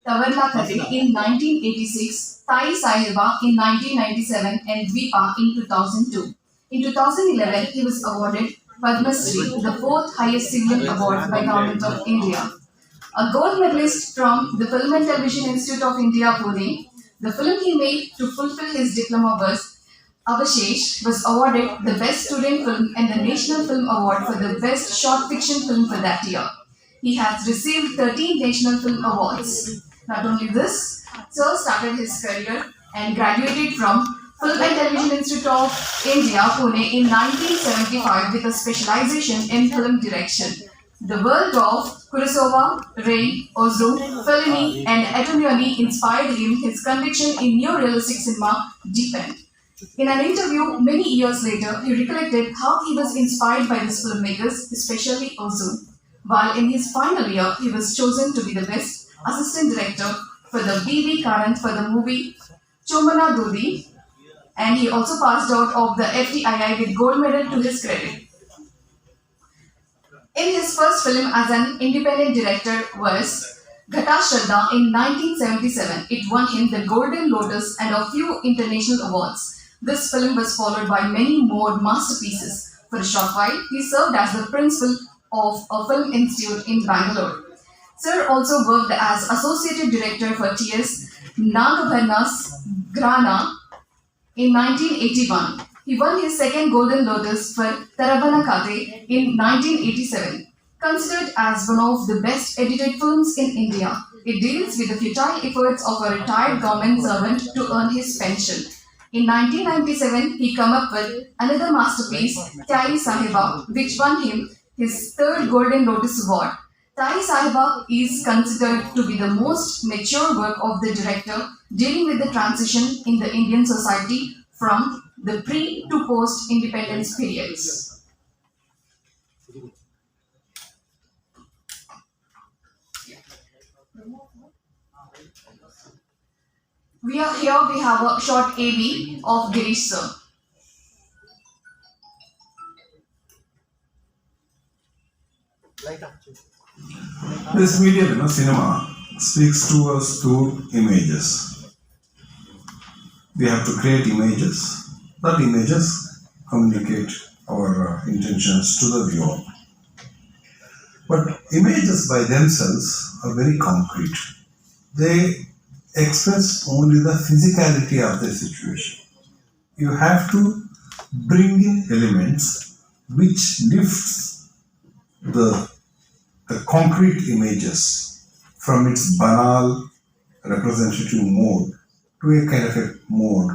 Tavarla Kate in 1986, Thai Sahiba in 1997, and Dvipa in 2002. In 2011, he was awarded Padma Shri, the fourth highest civilian award by Government of India. A gold medalist from the Film and Television Institute of India, Pune, the film he made to fulfill his diploma Avashesh was awarded the Best Student Film and the National Film Award for the Best Short Fiction Film for that year. He has received 13 National Film Awards. Not only this, Sir started his career and graduated from Film and Television Institute of India, Pune in 1975 with a specialization in film direction. The world of Kurosawa, Ray, Ozu, Fellini, and Antonioni inspired him. His conviction in neo-realistic cinema deepened. In an interview many years later, he recollected how he was inspired by these filmmakers, especially Ozu. While in his final year, he was chosen to be the best assistant director for the B.V. Karant for the movie Chomana Dodi, and he also passed out of the FTII with gold medal to his credit. In his first film as an independent director was Ghata Shraddha in 1977. It won him the Golden Lotus and a few international awards. This film was followed by many more masterpieces. For a short while, he served as the principal of a film institute in Bangalore. Sir also worked as associate director for T.S. Nagabharna's Grana in 1981. He won his second Golden Lotus for Tarabana Kate in 1987. Considered as one of the best edited films in India, it deals with the futile efforts of a retired government servant to earn his pension. In 1997, he came up with another masterpiece, Tai Sahiba, which won him his third Golden Lotus Award. Tai Sahiba is considered to be the most mature work of the director, dealing with the transition in the Indian society from the pre to post independence periods. We have a short AB of Girish sir. This medium, cinema, speaks to us through images. We have to create images. That images communicate our intentions to the viewer. But images by themselves are very concrete. They express only the physicality of the situation. You have to bring in elements which lifts the concrete images from its banal representative mode to a kind of a mode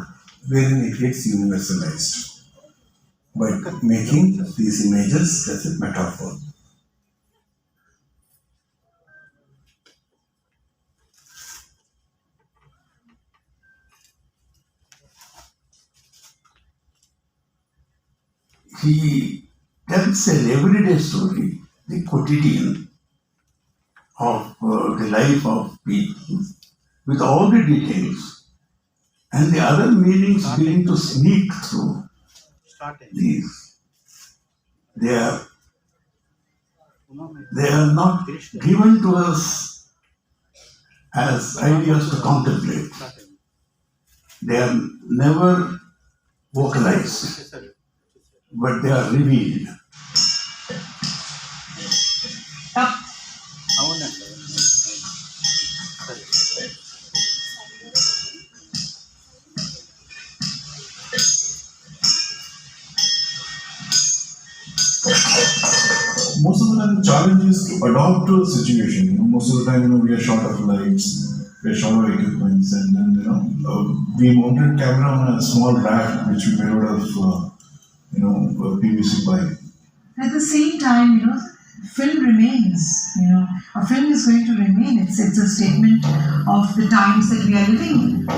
wherein it gets universalized by making these images as a metaphor. He tells an everyday story, the quotidian of the life of people, with all the details, and the other meanings beginning to sneak through these. They are not given to us as ideas to contemplate. They are never vocalized, but they are revealed. Most of the time, the challenge is to adapt to the situation. Most of the time, we are short of lights, we are short of equipment, and then we mounted camera on a small rack which we made out of PVC pipe. At the same time, film remains. A film is going to remain. It's a statement of the times that we are living in.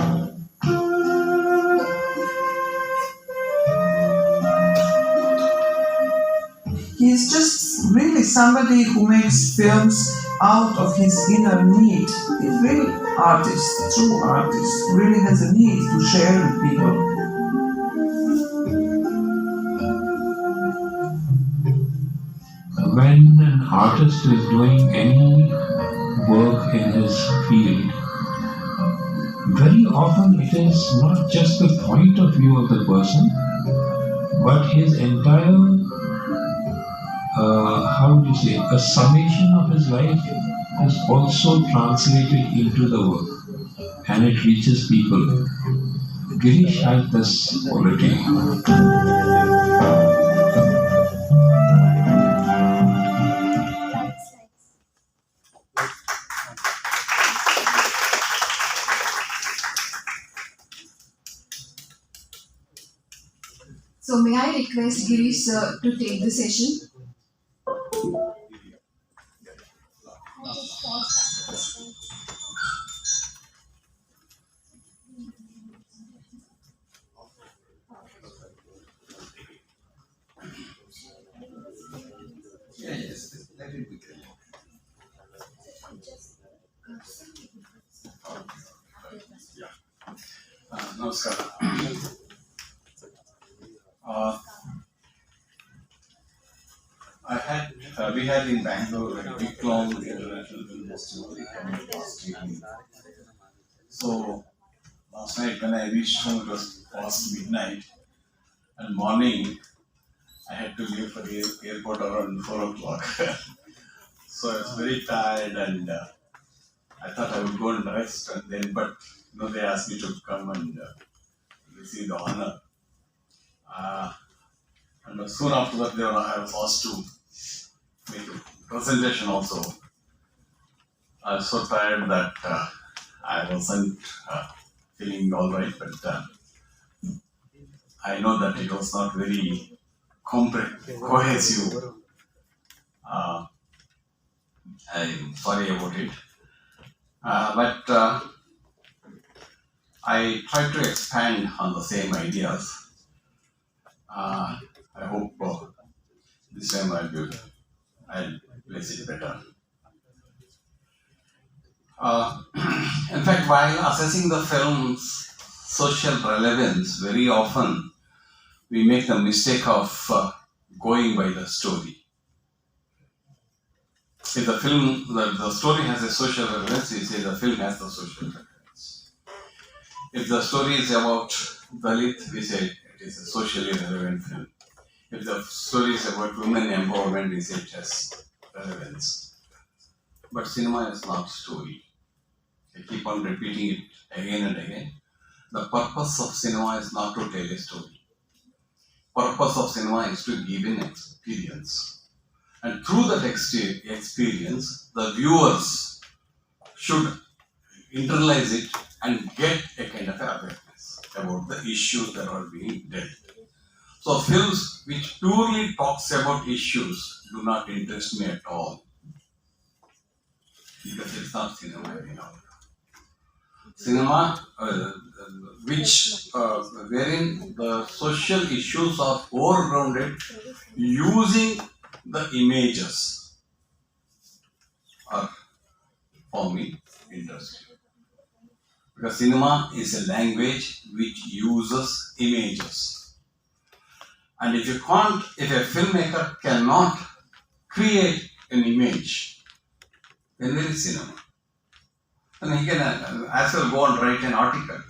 He's just really somebody who makes films out of his inner need. He's really artist, true artist, really has a need to share with people. When an artist is doing any work in his field, very often it is not just the point of view of the person, but his entire, how would you say, a summation of his life is also translated into the work and it reaches people. Girish has this quality. So may I request Girish sir to take the session? Yes, let it be. Namaskar. We had in Bangalore a big long international film festival coming last evening. So last night when I reached home, it was past midnight, and morning I had to leave for the airport around 4 o'clock. So I was very tired, and I thought I would go and rest, and then they asked me to come and receive the honor. And soon after that, I was asked to make a presentation also. I was so tired that I wasn't feeling all right, but I know that it was not very cohesive. I'm sorry about it. But I tried to expand on the same ideas. I hope this time I'll place it better. In fact, while assessing the film's social relevance, very often we make the mistake of going by the story. If the story has a social relevance, we say the film has the social relevance. If the story is about Dalit, we say it is a socially relevant film. If the story is about women empowerment, we say it has relevance. But cinema is not story. I keep on repeating it again and again. The purpose of cinema is not to tell a story. Purpose of cinema is to give an experience. And through that experience, the viewers should internalize it and get a kind of awareness about the issues that are being dealt. So films which purely talks about issues do not interest me at all, because it's not cinema anymore. Cinema wherein the social issues are foregrounded using the images are, for me, interesting. Because cinema is a language which uses images. And if a filmmaker cannot create an image, then there is cinema. And he can as well go and write an article.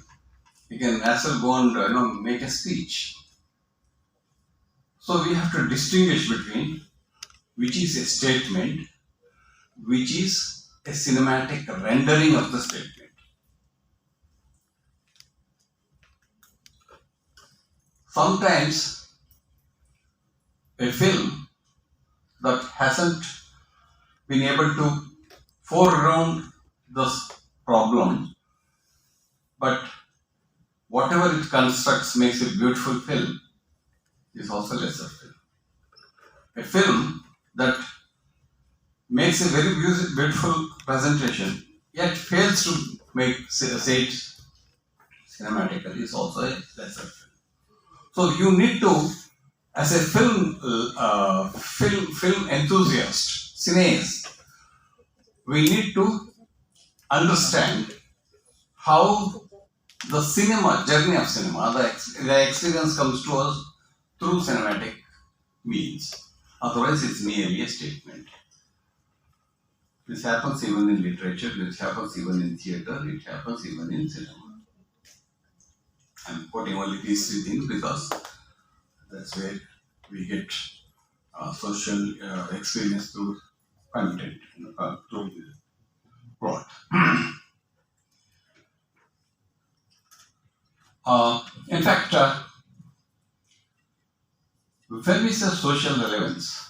He can as well go and make a speech. So we have to distinguish between which is a statement, which is a cinematic rendering of the statement. Sometimes a film that hasn't been able to foreground this problem, but whatever it constructs makes a beautiful film, is also lesser film. A film that makes a very beautiful presentation yet fails to say it cinematically is also a lesser film. So you need to, as a film enthusiast, cineast, we need to understand how the journey of cinema, the experience comes to us through cinematic means. Otherwise, it's merely a statement. This happens even in literature, this happens even in theatre, it happens even in cinema. I'm quoting only these three things because that's where we get social experience through content, through the plot. In fact, when we say social relevance,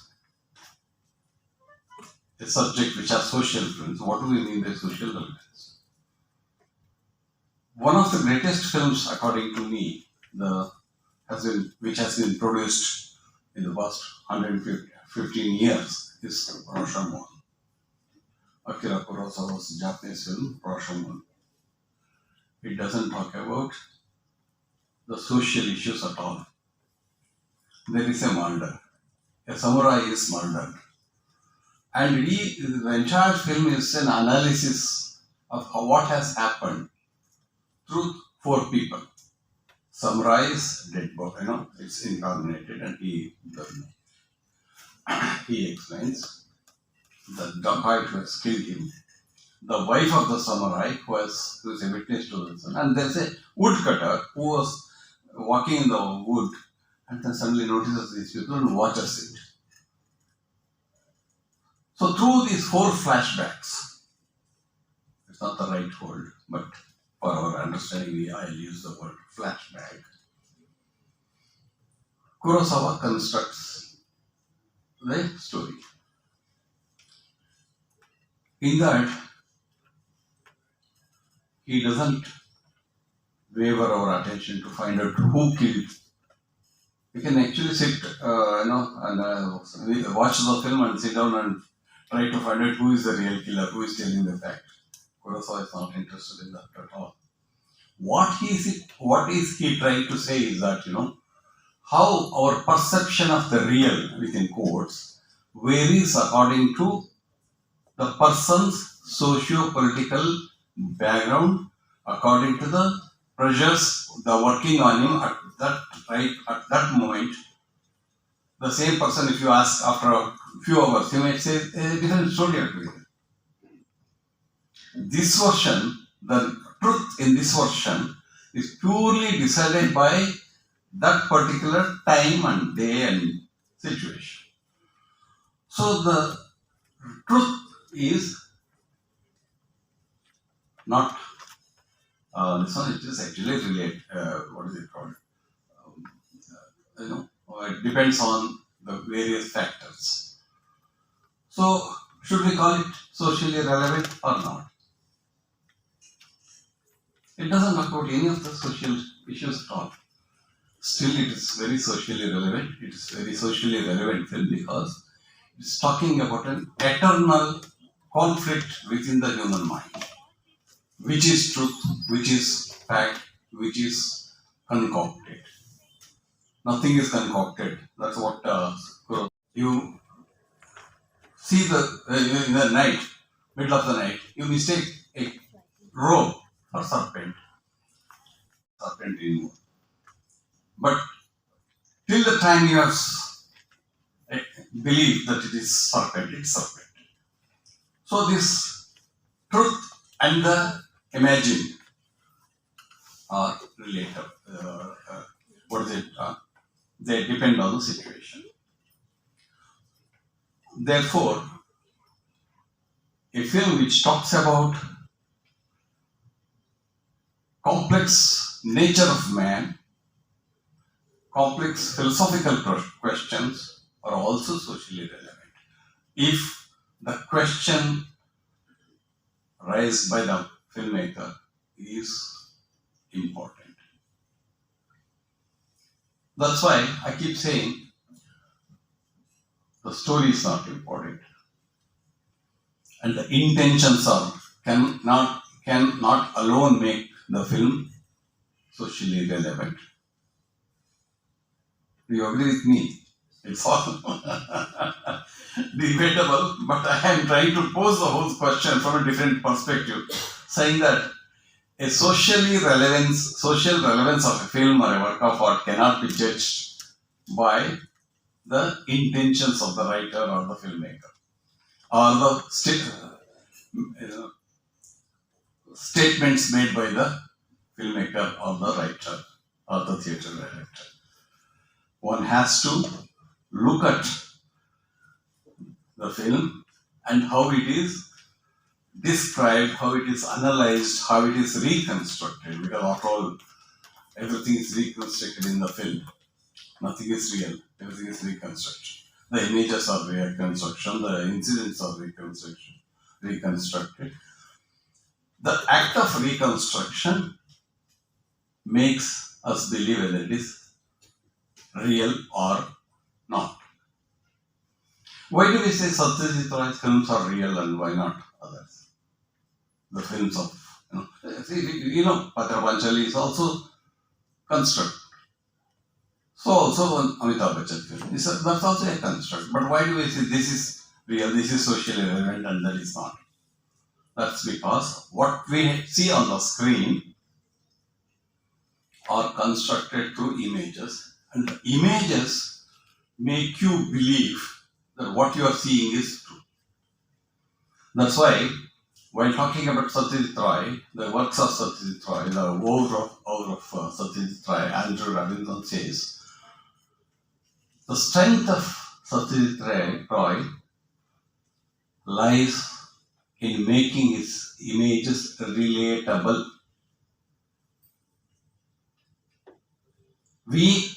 a subject which has social influence, what do we mean by social relevance? One of the greatest films, according to me, which has been produced in the past 115 years, is Rashomon. Akira Kurosawa's Japanese film, Rashomon. It doesn't talk about the social issues at all. There is a murder. A samurai is murdered. And the entire film is an analysis of what has happened through four people. Samurai is dead body, it's incarnated, and he explains the dacoit who has killed him, the wife of the samurai who is a witness to this, and there's a woodcutter who was walking in the wood and then suddenly notices these people and watches it. So through these four flashbacks, it's not the right word, but for our understanding, I'll use the word flashback. Kurosawa constructs the story. In that, he doesn't waver our attention to find out who killed. We can actually sit, and watch the film and sit down and try to find out who is the real killer, who is telling the fact. Kurosawa is not interested in that at all. What is he trying to say is that, how our perception of the real, within quotes, varies according to the person's socio-political background, according to the pressures that are working on him at that moment. The same person, if you ask after a few hours, he might say a different story altogether. This version, the truth in this version is purely decided by that particular time and day and situation. So the truth is not this one. It is actually related. What is it called? It depends on the various factors. So should we call it socially relevant or not? It doesn't talk about any of the social issues at all. Still, it is very socially relevant. It is very socially relevant film because it's talking about an eternal conflict within the human mind. Which is truth, which is fact, which is concocted. Nothing is concocted. That's what you see in the night, middle of the night, you mistake a rope for serpent anymore. But till the time you have believed that it is serpent, it's serpent. So this truth and the imagined are related. They depend on the situation. Therefore, a film which talks about complex nature of man, complex philosophical questions are also socially relevant. If the question raised by the filmmaker is important. That's why I keep saying the story is not important. And the intentions cannot alone make the film socially relevant. Do you agree with me? It's all debatable, but I am trying to pose the whole question from a different perspective, saying that a social relevance of a film or a work of art cannot be judged by the intentions of the writer or the filmmaker, or the statements made by the filmmaker or the writer. or the theatre director. One has to look at the film and how it is described, how it is analyzed, how it is reconstructed. Because after all, everything is reconstructed in the film. Nothing is real. Everything is reconstruction. The images are reconstruction. The incidents are reconstructed. The act of reconstruction makes us believe whether it is real or not. Why do we say Satyajit Roy's films are real and why not others? The films of, Patra Panchali is also construct. So also Amitabh Bachchan film. That's also a construct. But why do we say this is real, this is socially relevant and that is not? That's because what we see on the screen are constructed through images, and the images make you believe that what you are seeing is true. That's why, while talking about Satyajit Ray, the works of Satyajit Ray, the oeuvre of Satyajit Ray, Andrew Robinson says, the strength of Satyajit Ray lies in making his images relatable. We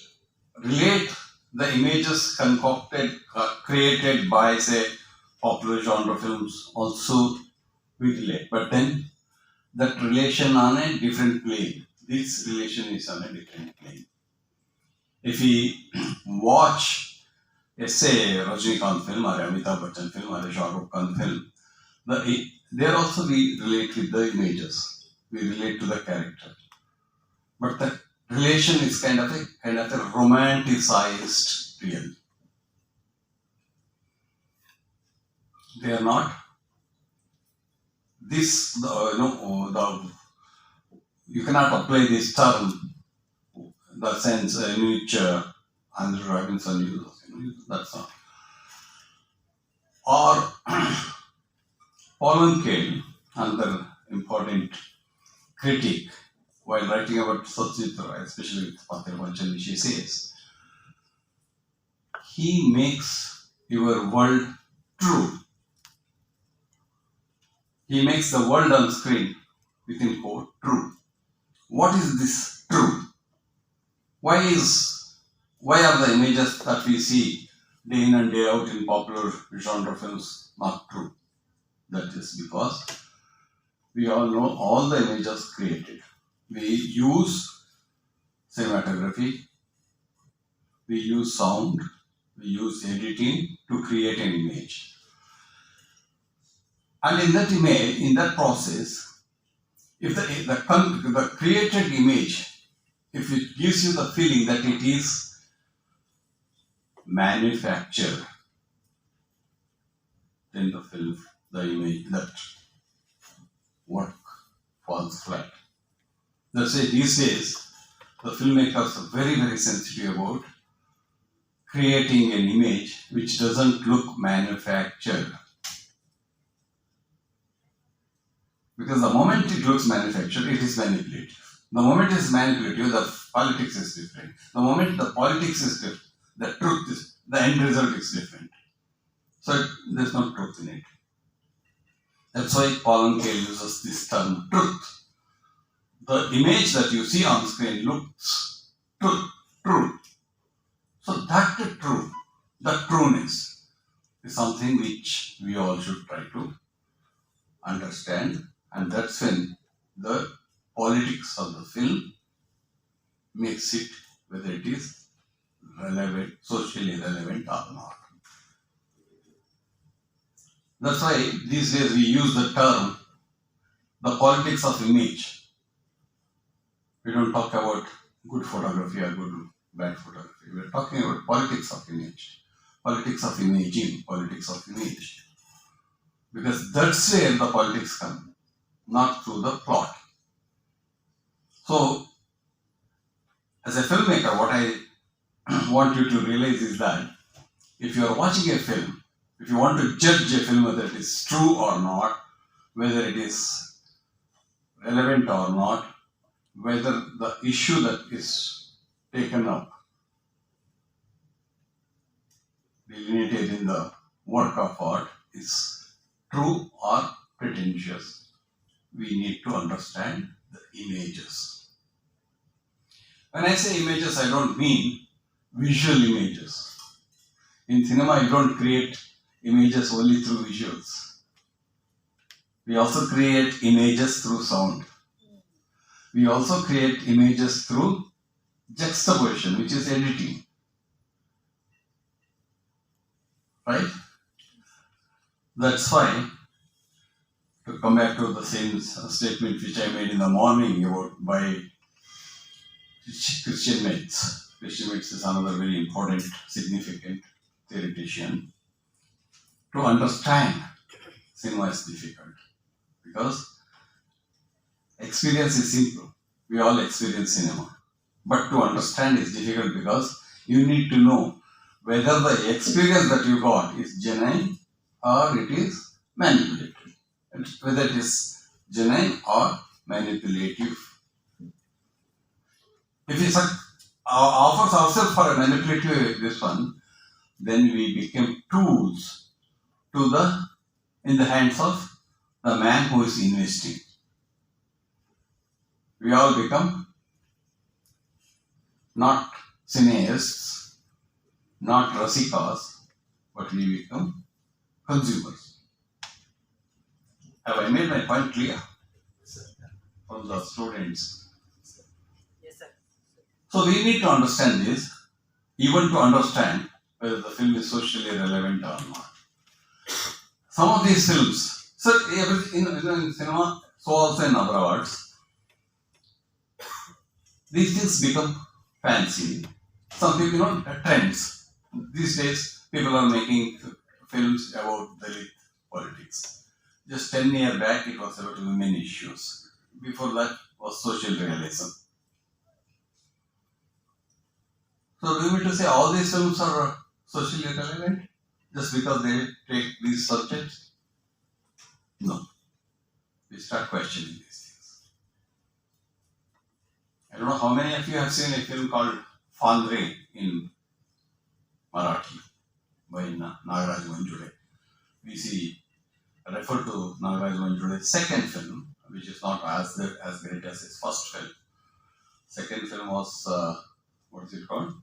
relate the images created by, say, popular genre films, also we relate. But then that relation on a different plane. This relation is on a different plane. If we watch, say, Rajinikanth film or Amitabh Bachchan film or a Shah Rukh Khan film, there also we relate with the images. We relate to the character. But the relation is kind of a romanticized real. They are not. You cannot apply this term, the sense in which Andrew Robinson uses. That's not. Or Paul Kale, another important critic, while writing about Satyajit Ray, especially with Patra Panchali, she says, he makes your world true. He makes the world on screen, within quote, true. What is this true? Why are the images that we see day in and day out in popular genre films not true? That is because we all know all the images created. We use cinematography, we use sound, we use editing to create an image. And in that image, in that process, if the created image, if it gives you the feeling that it is manufactured, then the film, the image, that work falls flat. That's why these days, the filmmakers are very, very sensitive about creating an image which doesn't look manufactured. Because the moment it looks manufactured, it is manipulative. The moment it is manipulative, the politics is different. The moment the politics is different, the truth is, the end result is different. So there's no truth in it. That's why Paul Kale uses this term, truth. The image that you see on screen looks true. So that truth, that trueness, is something which we all should try to understand, and that's when the politics of the film makes it whether it is relevant, socially relevant or not. That's why these days we use the term the politics of image. We don't talk about good photography or bad photography. We're talking about politics of image, politics of imaging, politics of image. Because that's where the politics come, not through the plot. So, as a filmmaker, what I want you to realize is that if you are watching a film, if you want to judge a film whether it is true or not, whether it is relevant or not, whether the issue that is taken up, delineated in the work of art is true or pretentious. We need to understand the images. When I say images, I don't mean visual images. In cinema, you don't create images only through visuals. We also create images through sound. We also create images through juxtaposition, which is editing. Right? That's why, to come back to the same statement which I made in the morning about by Christian Metz. Christian Metz is another very important, significant theoretician. To understand cinema is difficult because experience is simple. We all experience cinema. But to understand is difficult because you need to know whether the experience that you got is genuine or it is manipulative. And whether it is genuine or manipulative. If we offers ourselves for a manipulative this one, then we become tools in the hands of the man who is investing. We all become not cineasts, not rasikas, but we become consumers. Have I made my point clear? From the students. Yes, sir. So we need to understand this, even to understand whether the film is socially relevant or not. Some of these films, so in cinema, so also in other arts, these things become fancy. Some people, trends. These days, people are making films about Dalit politics. Just 10 years back, it was about women issues. Before that was social realism. So do you mean to say all these films are socially relevant just because they take these subjects? No. We start questioning these things. I don't know how many of you have seen a film called Fandre in Marathi by Nagaraj Manjude. We refer to Nagaraj Manjude's second film, which is not as great as his first film. Second film was, what is it called?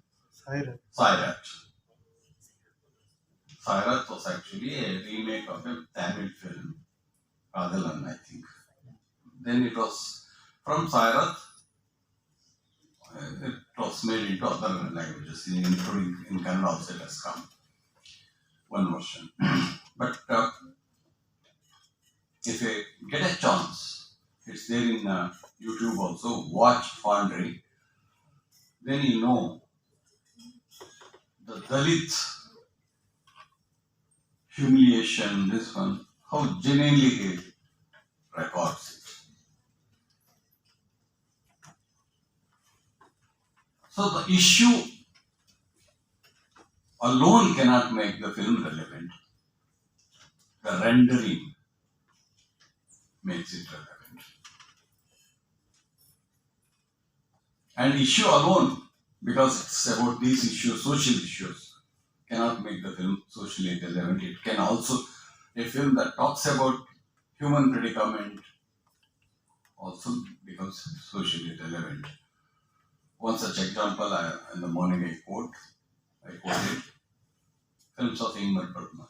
Sairat. Sairat was actually a remake of a Tamil film, Kadalan, I think. Then it was from Sairat, it was made into other languages, including in Kannada also it has come. One version. But if you get a chance, it's there in YouTube also, watch Fandre, then you know the Dalit humiliation, this one, how genuinely he records it. So the issue alone cannot make the film relevant. The rendering makes it relevant. And issue alone, because it's about these issues, social issues, cannot make the film socially relevant. It can also, a film that talks about human predicament also becomes socially relevant. One such example, in the morning I quoted films of Ingmar Bergman.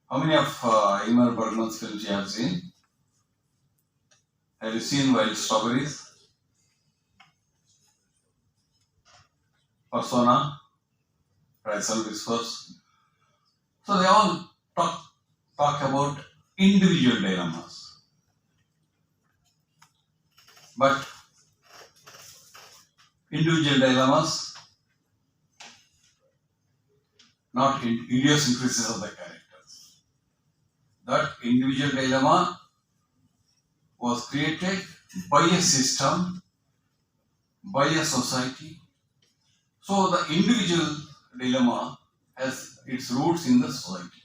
How many of Ingmar Bergman's films you have seen? Have you seen Wild Strawberries? Persona? Rizal Whispers? So they all talk about individual dilemmas. But individual dilemmas, not idiosyncrasies of the characters. That individual dilemma was created by a system, by a society. So the individual dilemma has its roots in the society.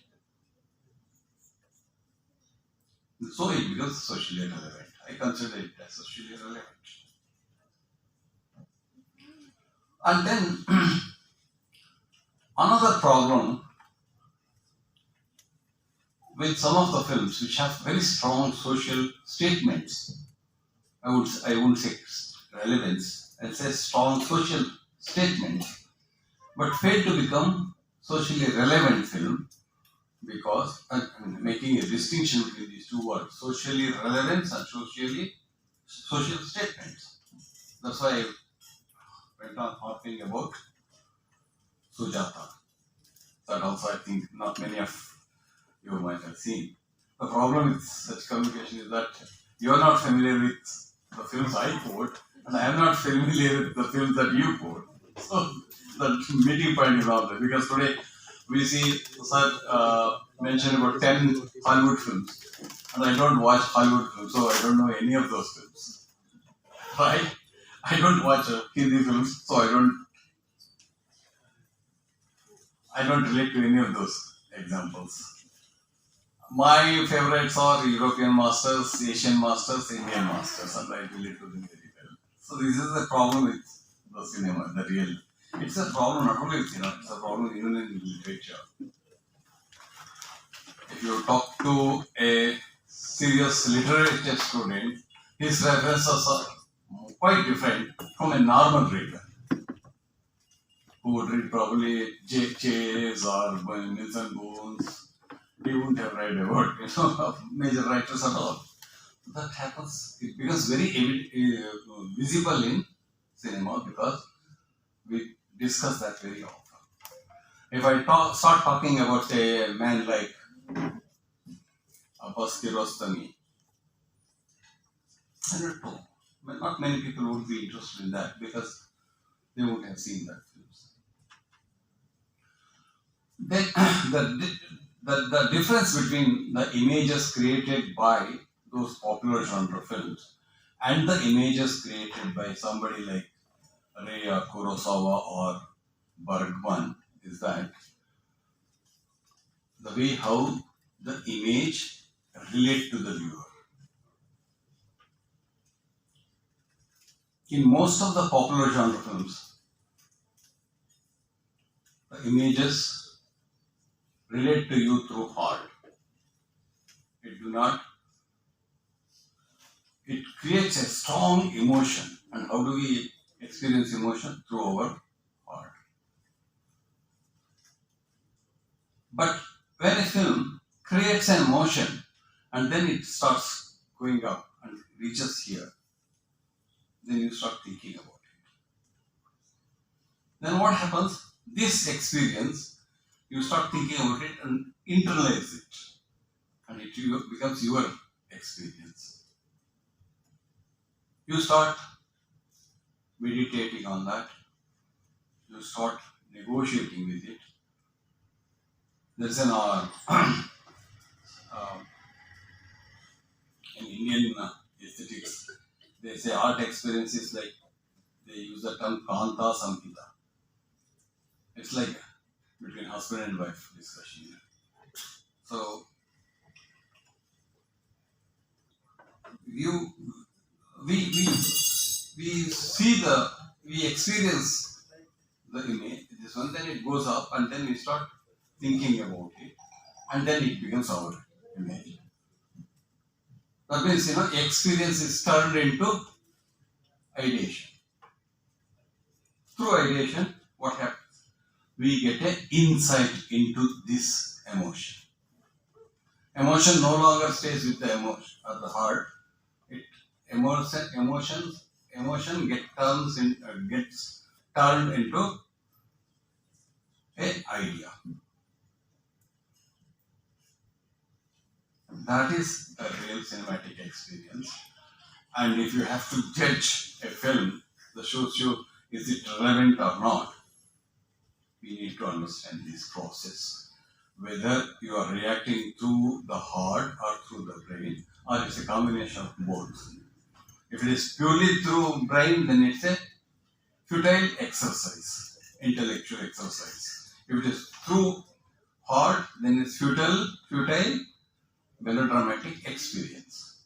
So it becomes socially relevant. I consider it as socially relevant. And then another problem with some of the films which have very strong social statements, I wouldn't say relevance, I'd say strong social statements, but fail to become socially relevant film because making a distinction between these two words, socially relevance and social statements. That's why I went on harping about Sujata. That also I think not many of you might have seen. The problem with such communication is that you are not familiar with the films I quote, and I am not familiar with the films that you quote. So the meeting point is not there because today we see Sir mention about 10 Hollywood films, and I don't watch Hollywood films, so I don't know any of those films. Right? I don't watch Hindi films, so I don't relate to any of those examples. My favorites are European masters, Asian masters, Indian masters, and I relate to them very well. So this is the problem with the cinema, the real. It's a problem not only with cinema, it's a problem even in literature. If you talk to a serious literature student, his references are quite different from a normal reader who would read probably J. Chase or Milton Bones. He wouldn't have read about major writers at all. That happens. It becomes very visible in cinema because we discuss that very often. If I start talking about a man like Abbas Kiarostami, I don't know. Not many people would be interested in that because they would have seen that films. Then the difference between the images created by those popular genre films and the images created by somebody like Ray or Kurosawa or Bergman is that the way how the image relate to the viewer. In most of the popular genre films, the images relate to you through heart. It creates a strong emotion. And how do we experience emotion? Through our heart. But when a film creates an emotion and then it starts going up and reaches here, then you start thinking about it. Then what happens? This experience, you start thinking about it and internalize it. And it becomes your experience. You start meditating on that. You start negotiating with it. There's an in Indian aesthetics, they say art experience is like, they use the term Kanta Samhita. It's like between husband and wife discussion. So, we experience the image, this one, then it goes up and then we start thinking about it and then it becomes our image. That means, experience is turned into ideation. Through ideation, what happens? We get an insight into this emotion. Emotion no longer stays with the emotion at the heart. Emotion gets turned into an idea. That is a real cinematic experience. And if you have to judge a film that shows you is it relevant or not, we need to understand this process. Whether you are reacting through the heart or through the brain, or it's a combination of both. If it is purely through brain, then it's a futile exercise, intellectual exercise. If it is through heart, then it's futile melodramatic experience.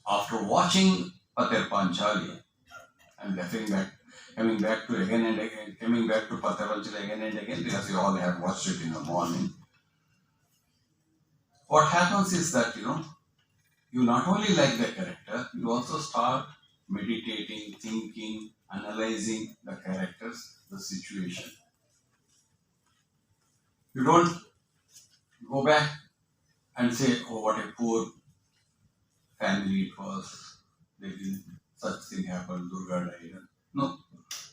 After watching Pater Panchali, I'm coming back to again and again, coming back to Pathavanchal again and again because you all have watched it in the morning. What happens is that, you not only like the character, you also start meditating, thinking, analyzing the characters, the situation. You don't go back and say, oh, what a poor family it was, they didn't, such thing happened, Durga died. No,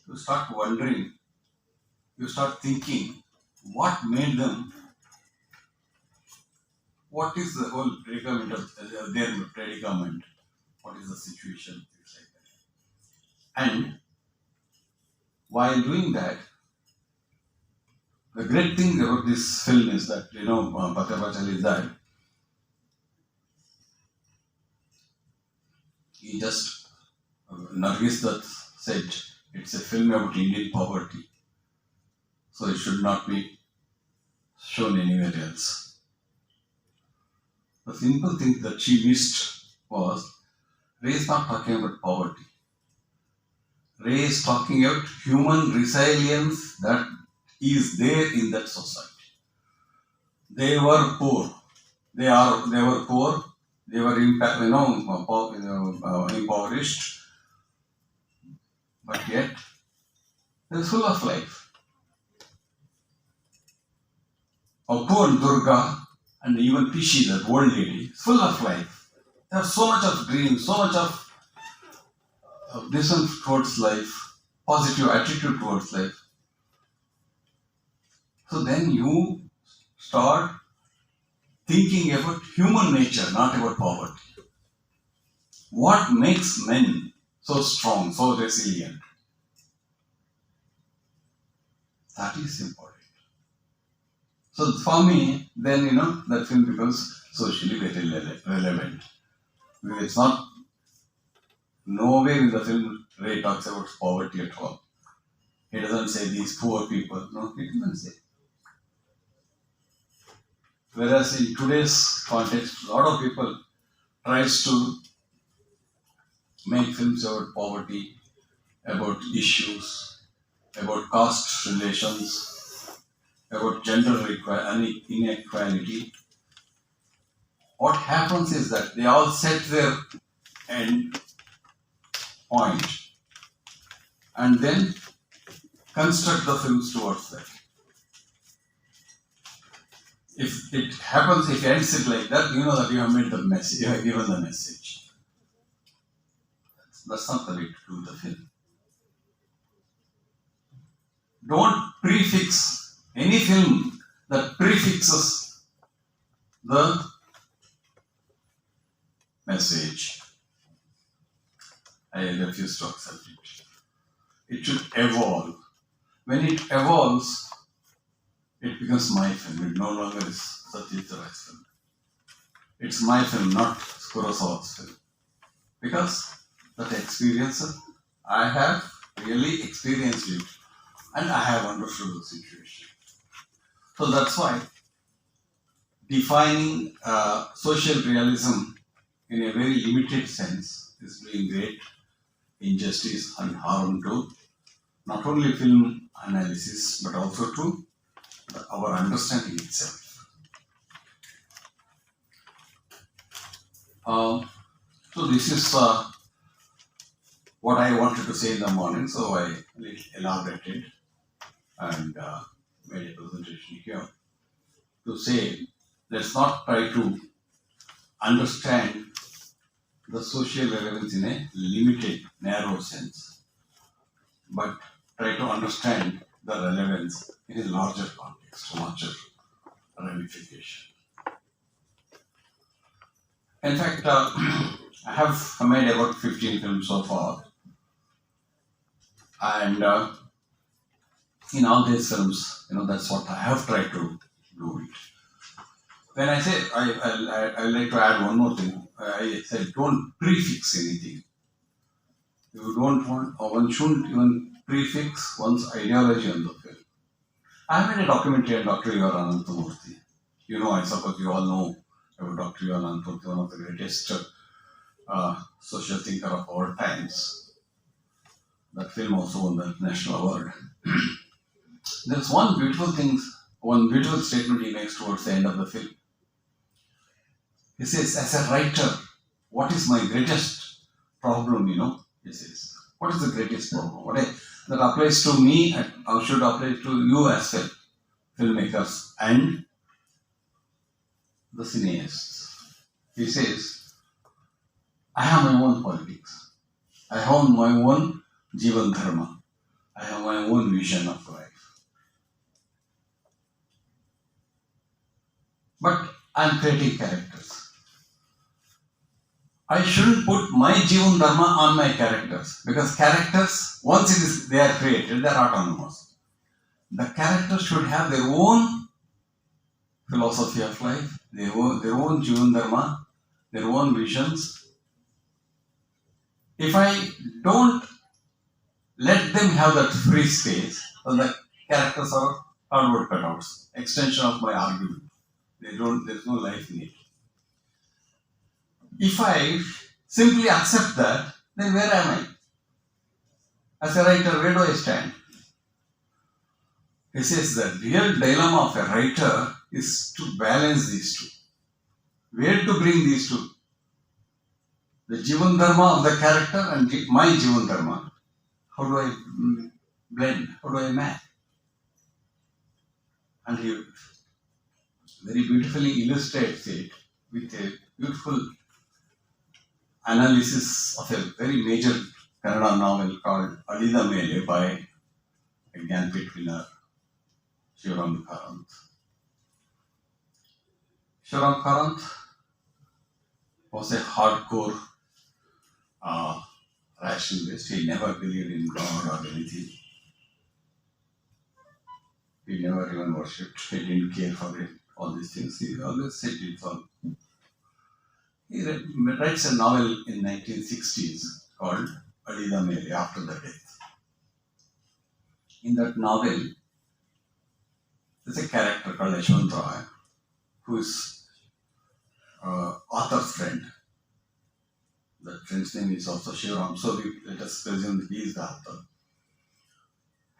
you start wondering, you start thinking, what made them, what is the whole predicament of their predicament, what is the situation, things like that. And while doing that, the great thing about this film is that, Pathabachal is that he just, Nargis Dutt said, it's a film about Indian poverty, so it should not be shown anywhere else. The simple thing that she missed was, Ray is not talking about poverty. Ray is talking about human resilience that is there in that society. They were poor. They were poor. They were impoverished. But yet, they were full of life. Our poor Durga and even Pishi, that old lady, is full of life. They have so much of dreams, so much of vision towards life, positive attitude towards life. So then you start thinking about human nature, not about poverty. What makes men so strong, so resilient? That is important. So for me, then that film becomes socially very relevant. Because it's not, nowhere in the film Ray talks about poverty at all. He doesn't say these poor people. No, he doesn't say. Whereas in today's context, a lot of people tries to make films about poverty, about issues, about caste relations, about gender inequality. What happens is that they all set their end point and then construct the films towards that. If it happens, if it ends it like that, you know that you have made the message, you have given the message. That's not the way to do the film. Don't prefix any film that prefixes the message. I refuse to accept it. It should evolve. When it evolves, it becomes my film. It no longer is Satyajit Ray's film. It's my film, not Kurosawa's film. Because that experience, I have really experienced it and I have understood the situation. So that's why defining social realism in a very limited sense is doing great injustice and harm to not only film analysis but also to our understanding itself. So this is what I wanted to say in the morning, so I elaborated and made a presentation here to say, let's not try to understand the social relevance in a limited, narrow sense, but try to understand the relevance in a larger context, larger ramification. In fact, I have made about 15 films so far, and in all these films, that's what I have tried to do it. When I say, I like to add one more thing. I said, don't prefix anything. You don't want, or one shouldn't even prefix one's ideology on the film. I made a documentary on Dr. U.R. Ananthamurthy. I suppose you all know about Dr. U.R. Ananthamurthy, one of the greatest social thinker of our times. That film also won the national award. There's one beautiful statement he makes towards the end of the film. He says, as a writer, what is my greatest problem, He says, what is the greatest problem? That applies to me and should apply to you as well, filmmakers and the cineasts. He says, I have my own politics. I have my own Jivan Dharma. I have my own vision of life. But I am creating characters. I shouldn't put my Jivan Dharma on my characters, because characters, once they are created, they are autonomous. The characters should have their own philosophy of life, their own Jivan Dharma, their own visions. If I don't let them have that free space, then the characters are cardboard cutouts, extension of my argument. There's no life in it. If I simply accept that, then where am I? As a writer, where do I stand? He says the real dilemma of a writer is to balance these two. Where to bring these two? The Jivan Dharma of the character and my Jivan Dharma. How do I blend? How do I match? And he very beautifully illustrates it with a beautiful analysis of a very major Kannada novel called Alida Mele by a Gyanpit winner, Shivaram Karanth. Shivaram Karanth was a hardcore rationalist. He never believed in God or anything. He never even worshipped. He didn't care for it, all these things. He always said it's all. He writes a novel in 1960s called Alida Mele, After the Death. In that novel, there's a character called Yashwant Roy, who is author's friend. That friend's name is also Shivaram, so let us presume that he is the author.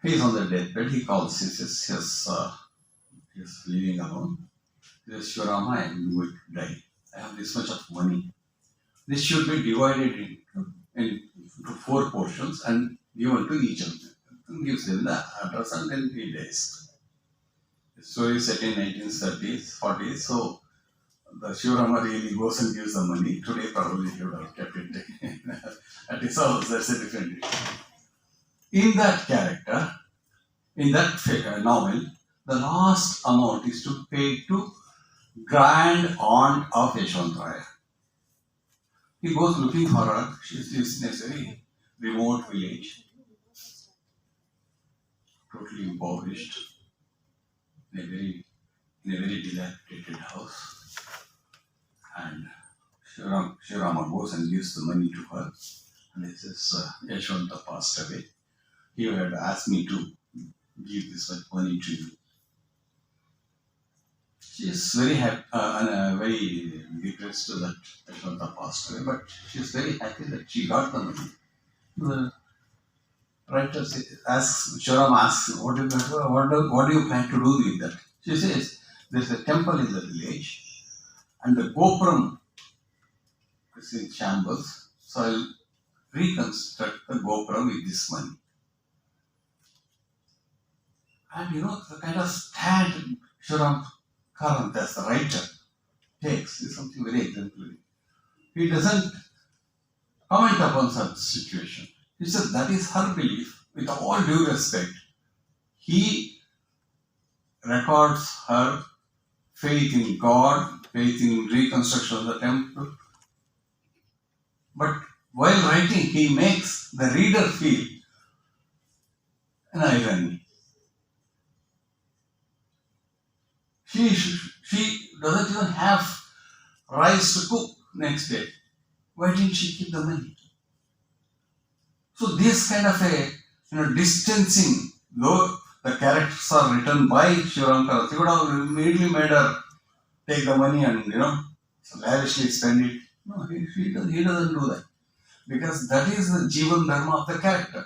He is on the deathbed. He calls, he says, he's living alone. He says, Shivaram, I am going to die. I have this much of money. This should be divided into 4 portions and given to each of them. And gives them the address and then he dies. The story is set in 1930s, 40s, so the Shivarama really goes and gives the money. Today probably he would have kept it at his house. That's a different issue. In that character, in that novel, the last amount is to pay to grand aunt of Yashwant Roy. He goes looking for her. She lives in a very remote village, totally impoverished, in a very dilapidated house. And Shirama goes and gives the money to her. And he says, Yashwanta passed away. He had asked me to give this much money to you. She is very happy and very depressed that Yashwanta passed away, but she is very happy that she got the money. The writer Shivaram asks, what do you plan to do with that? She says, there's a temple in the village and the Gopuram is in shambles, so I'll reconstruct the Gopuram with this money. And the kind of stand Shivaram Karanth as the writer takes is something very exemplary. He doesn't comment upon such situation. He says that is her belief. With all due respect, he records her faith in God, faith in reconstruction of the temple. But while writing, he makes the reader feel an irony. She doesn't even have rice to cook next day. Why didn't she keep the money? So this kind of a distancing, though the characters are written by Shivaram Karanth, he would have immediately made her take the money and lavishly spend it. No, he doesn't do that. Because that is the Jivan Dharma of the character.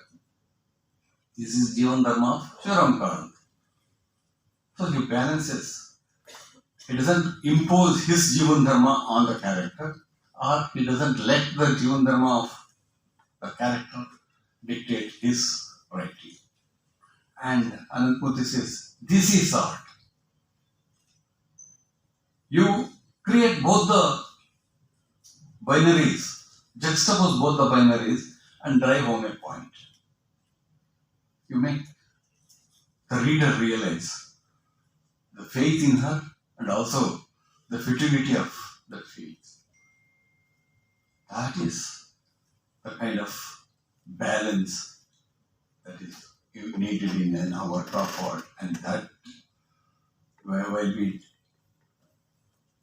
This is Jivan Dharma of Shivaram Karant. So he balances. He doesn't impose his Jivan Dharma on the character, or he doesn't let the Jivan Dharma of the character dictate his writing. And Anandmurthy says, this is art. You create both the binaries, juxtapose both the binaries and drive home a point. You make the reader realize the faith in her and also the futility of that faith. That is the kind of balance that is needed in our work of art, and that while we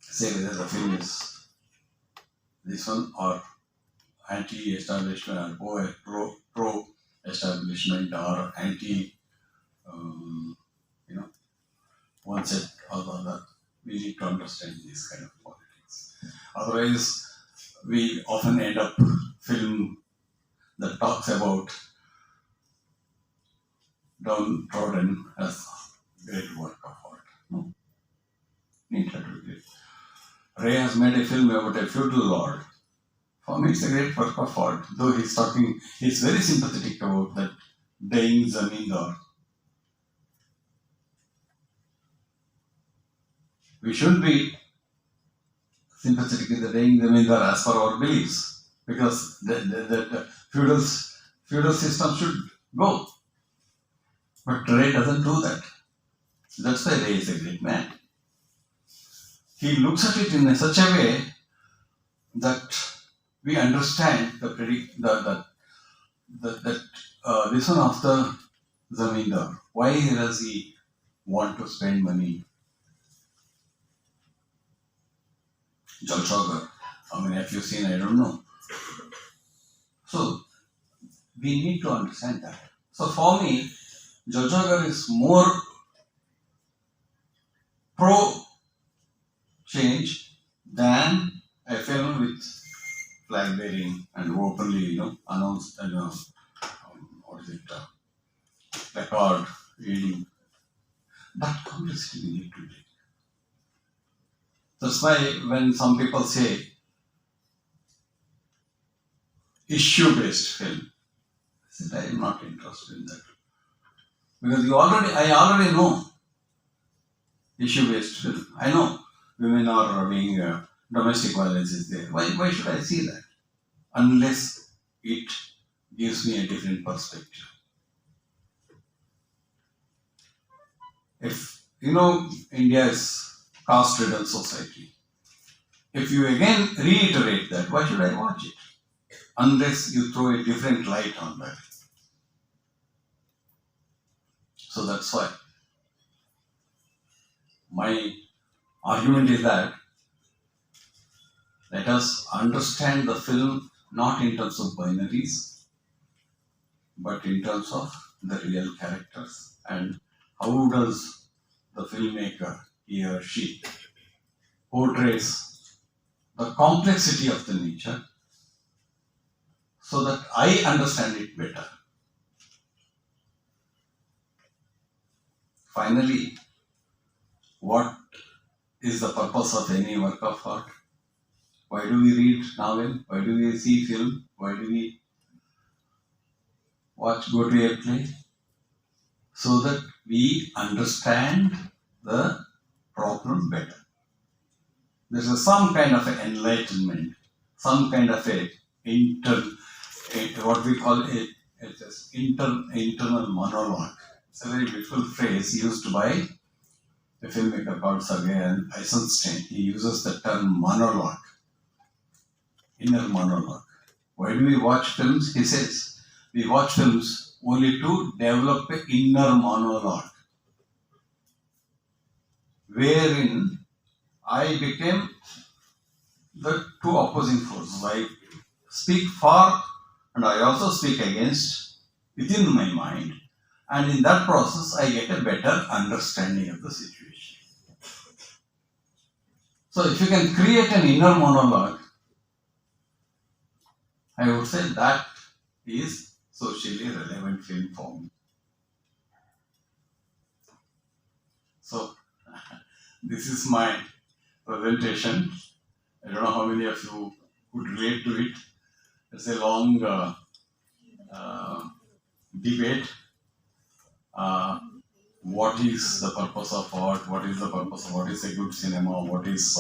say whether the film is this one or anti-establishment or pro-establishment or anti, one set or the other, we need to understand this kind of politics. Otherwise, we often end up film that talks about downtrodden as great work of art. No? Need to do it. Ray has made a film about a feudal lord. For me, it's a great work of art. Though he's very sympathetic about that dying zamindar. We should be sympathetic with the dying zamindar as per our beliefs, because the feudal system should go. But Ray doesn't do that. That's why Ray is a great man. He looks at it in such a way that we understand this one of the zamindar. Why does he want to spend money? Jalshagar. I mean, if you've seen, I don't know. So, we need to understand that. So, for me, Jalshagar is more pro-change than a film with flag bearing and openly, announced and placard reading. That complexity we need to take. That's why when some people say issue-based film, I said I am not interested in that. Because I already know issue-based film. I know women are being, domestic violence is there. Why should I see that? Unless it gives me a different perspective. If, India is caste-ridden society. If you again reiterate that, why should I watch it? Unless you throw a different light on that. So that's why my argument is that let us understand the film not in terms of binaries, but in terms of the real characters and how does the filmmaker, he or she, portrays the complexity of the nature so that I understand it better. Finally, what is the purpose of any work of art? Why do we read novel? Why do we see film? Why do we go to a play? So that we understand the problem better. There's some kind of enlightenment, some kind of what we call internal monologue. It's a very beautiful phrase used by a filmmaker called Sergei Eisenstein. He uses the term monologue, inner monologue. Why do we watch films? He says, we watch films only to develop an inner monologue, wherein I became the two opposing forces. I speak for and I also speak against within my mind, and in that process I get a better understanding of the situation. So if you can create an inner monologue, I would say that is socially relevant film for me. So, this is my presentation. I don't know how many of you could relate to it. It's a long debate. What is the purpose of art? What is the purpose of what is a good cinema? What is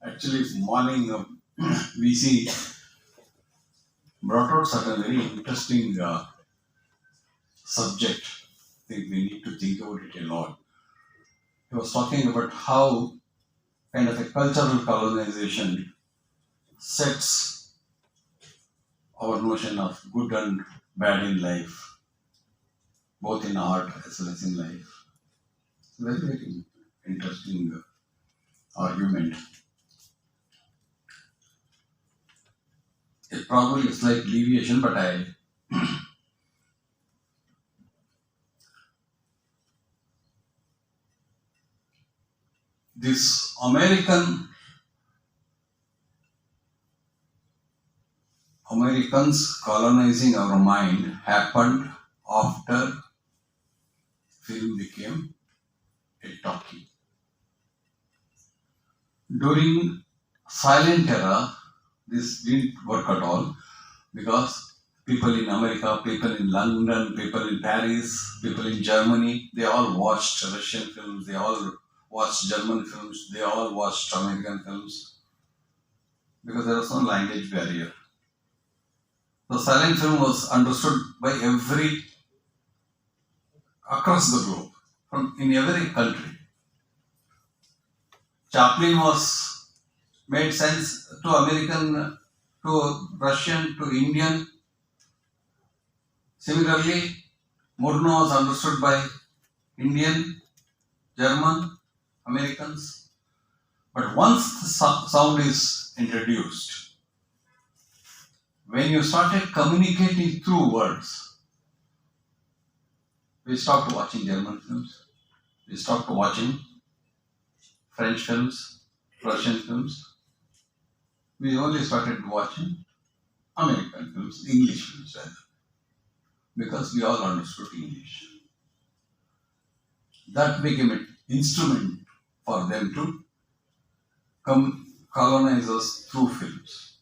actually morning VC brought out certain very interesting subject. I think we need to think about it a lot. He was talking about how kind of a cultural colonization sets our notion of good and bad in life, both in art as well as in life. It's a very, very interesting argument. It probably is like deviation, but this Americans colonizing our mind happened after film became a talkie. During silent era, this didn't work at all because people in America, people in London, people in Paris, people in Germany, they all watched Russian films, they all watched German films, they all watched American films because there was no language barrier. The silent film was understood by across the globe, in every country. Chaplin was made sense to American, to Russian, to Indian. Similarly, Murnau was understood by Indian, German, Americans. But once the sound is introduced, when you started communicating through words, we stopped watching German films, we stopped watching French films, Russian films. We only started watching American films, English films rather, because we all understood English. That became an instrument for them to colonize us through films.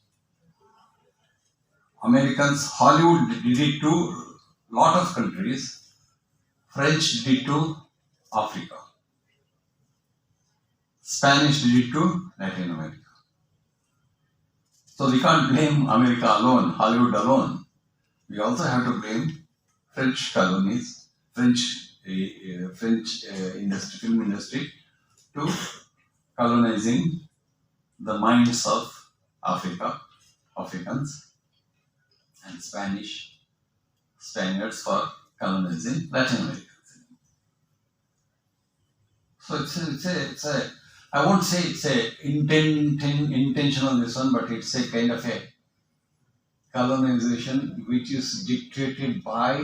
Americans, Hollywood did it to a lot of countries. French did it to Africa. Spanish did it to Latin America. So we can't blame America alone, Hollywood alone. We also have to blame French colonies, French industry, film industry, to colonizing the minds of Africans, and Spaniards for colonizing Latin America. So it's a I won't say it's a intentional this one, but it's a kind of a colonization which is dictated by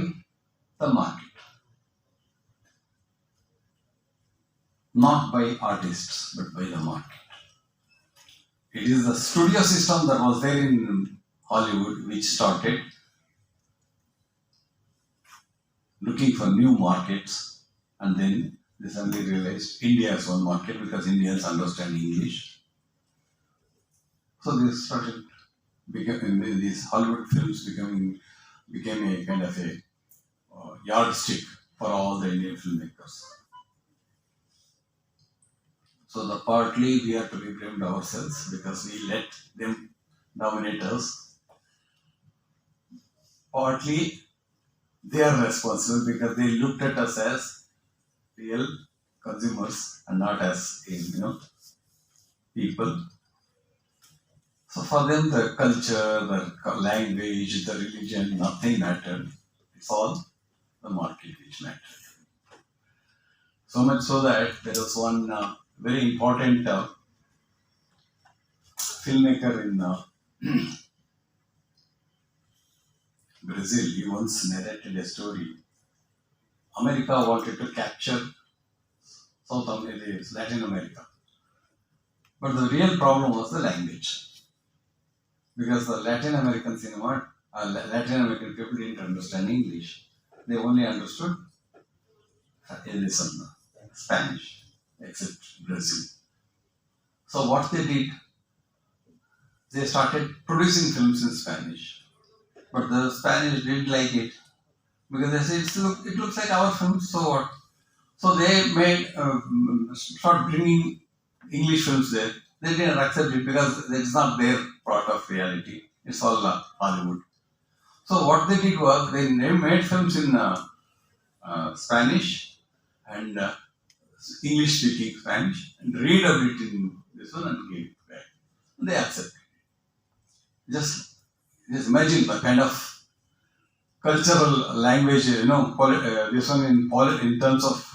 the market, not by artists, but by the market. It is the studio system that was there in Hollywood which started looking for new markets, and then they suddenly realized India is one market because Indians understand English. So they started these Hollywood films became a kind of a yardstick for all the Indian filmmakers. So the partly we have to be blamed ourselves because we let them dominate us. Partly they are responsible because they looked at us as real consumers and not as people. So for them the culture, the language, the religion, nothing mattered. It's all the market which mattered. So much so that there was one very important filmmaker in Brazil. He once narrated a story. America wanted to capture Latin America. But the real problem was the language. Because the Latin American cinema, Latin American people didn't understand English. They only understood Edison. Spanish, except Brazil. So what they did, they started producing films in Spanish. But the Spanish didn't like it because they said, it looks like our films, so what? So they start bringing English films there. They didn't accept it because it's not their part of reality. It's all Hollywood. So what they did was they made films in Spanish and English speaking Spanish and redubbed it in this one and gave it back. They accepted. Just imagine the kind of cultural language, this one in terms of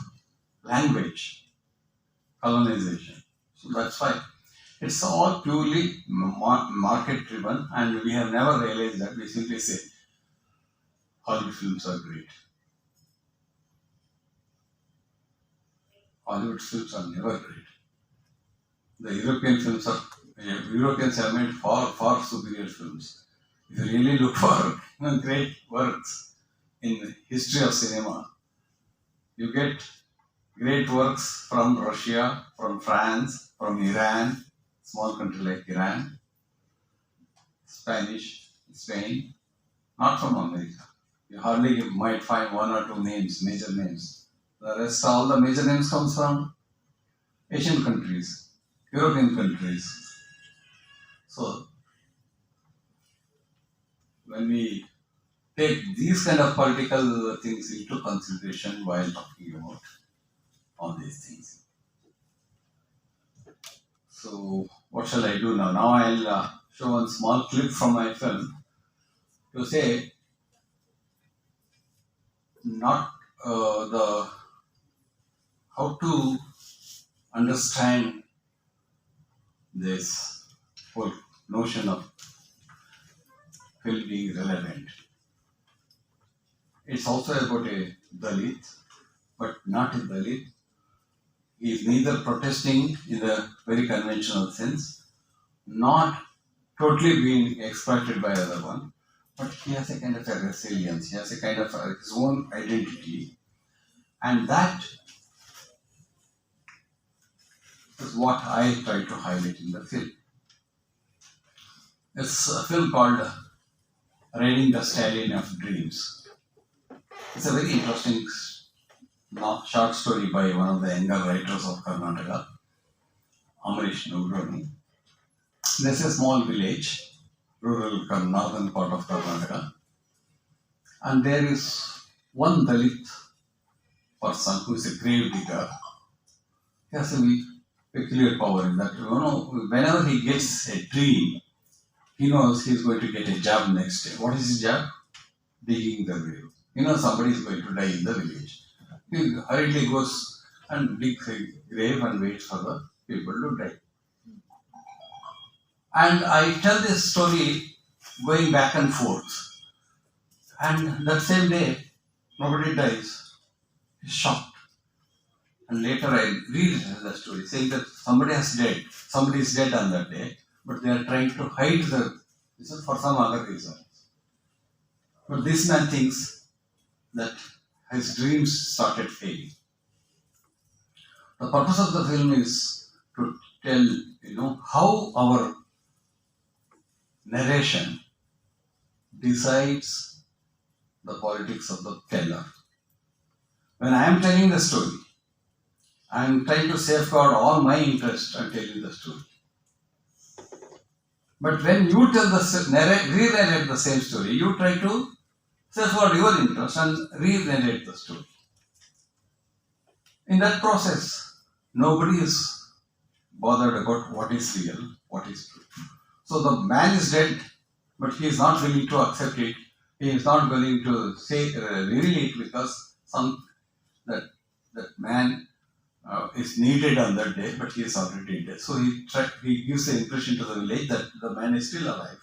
language, colonization. So that's why it's all purely market driven, and we have never realized that. We simply say Hollywood films are great. Hollywood films are never great. The Europeans have made far superior films. If you really look for great works in the history of cinema, you get great works from Russia, from France, from Iran, small country like Iran, Spanish, Spain, not from America. You hardly might find one or two names, major names. The rest, all the major names comes from Asian countries, European countries. So, when we take these kind of political things into consideration while talking about all these things. So, what shall I do now? Now I'll show one small clip from my film to say not how to understand this whole notion of film being relevant. It's also about a Dalit, but not a Dalit. He is neither protesting in the very conventional sense, not totally being exploited by other one, but he has a kind of a resilience, he has a kind of his own identity, and that is what I try to highlight in the film. It's a film called Riding the Stallion of Dreams. It's a very interesting short story by one of the younger writers of Karnataka, Amrish Nugroni. This is a small village, rural northern part of Karnataka, and there is one Dalit person who is a grave digger. He has a peculiar power in that, whenever he gets a dream, he knows he is going to get a job next day. What is his job? Digging the grave. Somebody is going to die in the village. He hurriedly goes and digs a grave and waits for the people to die. And I tell this story going back and forth. And that same day, nobody dies. He's shocked. And later I read the story saying that somebody is dead on that day, but they are trying to hide this is for some other reason. But this man thinks that his dreams started failing. The purpose of the film is to tell, how our narration decides the politics of the teller. When I am telling the story, I am trying to safeguard all my interest and telling the story. But when you re-narrate the same story, you try to safeguard your interest and re-narrate the story. In that process, nobody is bothered about what is real, what is true. So the man is dead, but he is not willing to accept it. He is not willing to reveal it because that man is needed on that day, but he is already dead. So he gives the impression to the village that the man is still alive.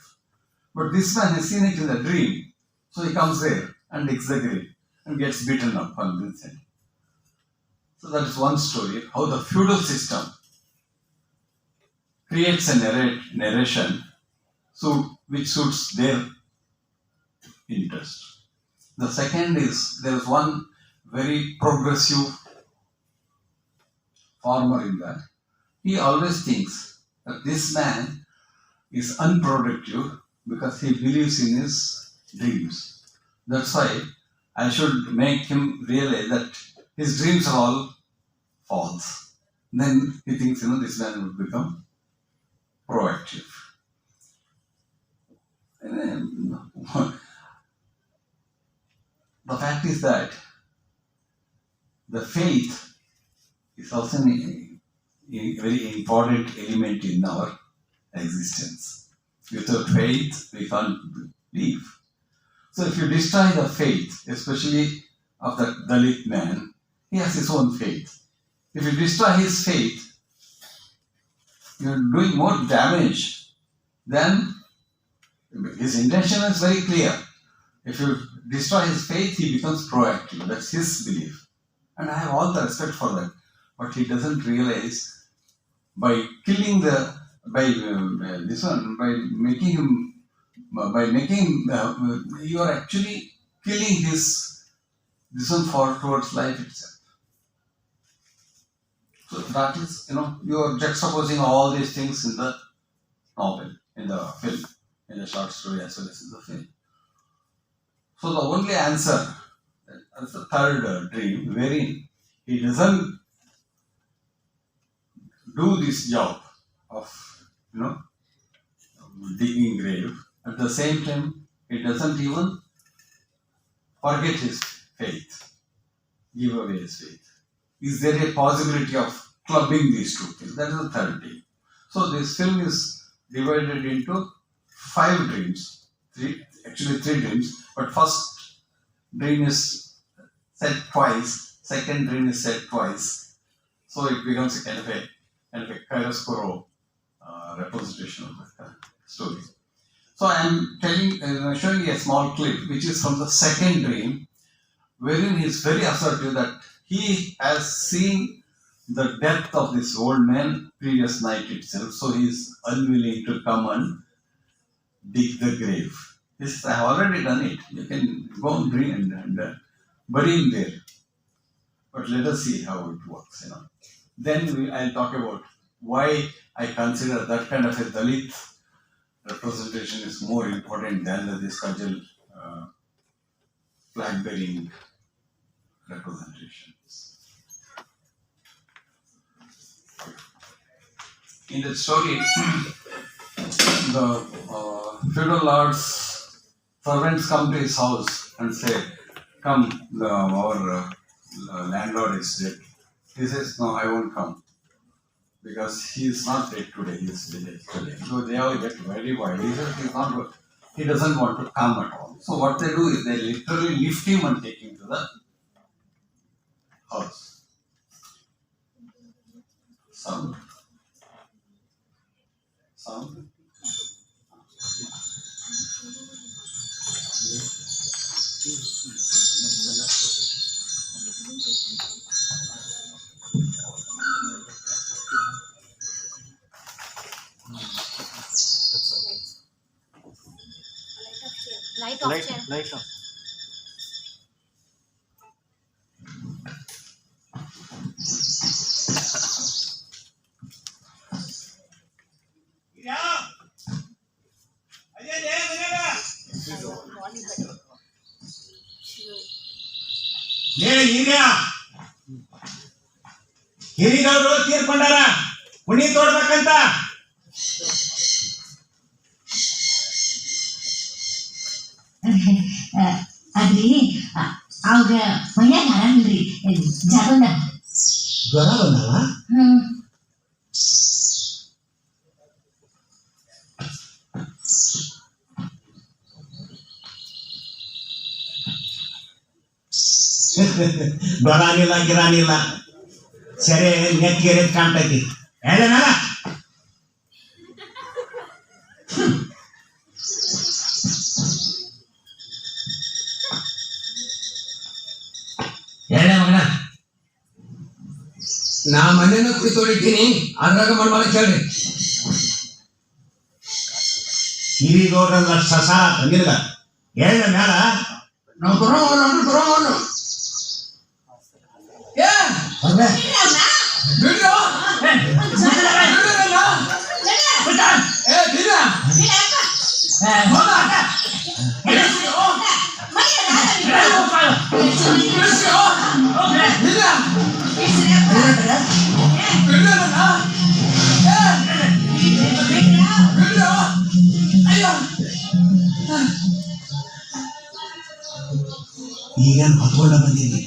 But this man has seen it in a dream. So he comes there and digs the grave and gets beaten up on this end. So that is one story, how the feudal system creates a narration which suits their interest. The second is there is one very progressive farmer in that, he always thinks that this man is unproductive because he believes in his dreams. That's why I should make him realize that his dreams are all false. Then he thinks, this man will become proactive. And then, the fact is that the faith is also a very important element in our existence. Without faith, we can't live. So if you destroy the faith, especially of the Dalit man, he has his own faith. If you destroy his faith, you're doing more damage than his intention is very clear. If you destroy his faith, he becomes proactive. That's his belief. And I have all the respect for that. But he doesn't realize by killing you are actually killing this one for towards life itself. So that is, you are juxtaposing all these things in the novel, in the film, in the short story as well as in the film. So the only answer, that's the third dream, wherein he doesn't do this job of, digging grave. At the same time, he doesn't even forget his faith, give away his faith. Is there a possibility of clubbing these two things? That is the third dream. So this film is divided into 5 dreams, three dreams, but first dream is said twice, second dream is said twice. So it becomes a kind of a chiaroscuro representation of the story. So I am showing you a small clip which is from the second dream, wherein he is very assertive that he has seen the death of this old man previous night itself, so he is unwilling to come and dig the grave. He says, I have already done it. You can go and dream and bury him there. But let us see how it works. Then I'll talk about why I consider that kind of a Dalit representation is more important than this Kajal flag-bearing representations. In the story, the feudal lord's servants come to his house and say, come, our landlord is dead. He says, no, I won't come. Because he is not dead today, he is dead yesterday. So they all get very wild. He says he doesn't want to come at all. So what they do is they literally lift him and take him to the house. Sound? Light off. ಹಿರಿಯವರು ತೀರ್ಕೊಂಡಾರ ಉಣಿ ತೋಡ್ಬೇಕಂತ ಅದ್ರಿ ಅವಾಗ ಮನ್ಯಾಗ ಆರಾಮಿಲ್ರಿ ಜಾಗಂದ ಜ್ವರ ಬಂದವ ಬರಾನಿಲ್ಲ ಗಿರಾನಿಲ್ಲ ಸರಿ ನೆತ್ಗೆರೆ ಕಾಣ್ತೈತಿ ಹೇಳನಲ್ಲ ಹೇಳ ಮಗನ ನಾ ಮನೇನ ಕುಡಿ ತೋಡಿದ್ದೀನಿ ಅದ್ರಾಗ ಮಣ್ಮಲ ಕೇಳ್ರಿ ಹಿರಿಗೌಡ್ರ ಸಸ ತಂದಿಲ್ಲ ಹೇಳ ಮ್ಯಾಲ ನಾವು ಬರೋನು ಬಿಡ್ರೋ ಈಗೇನು ಹೊತ್ಕೊಂಡ ಬಂದೀನಿ.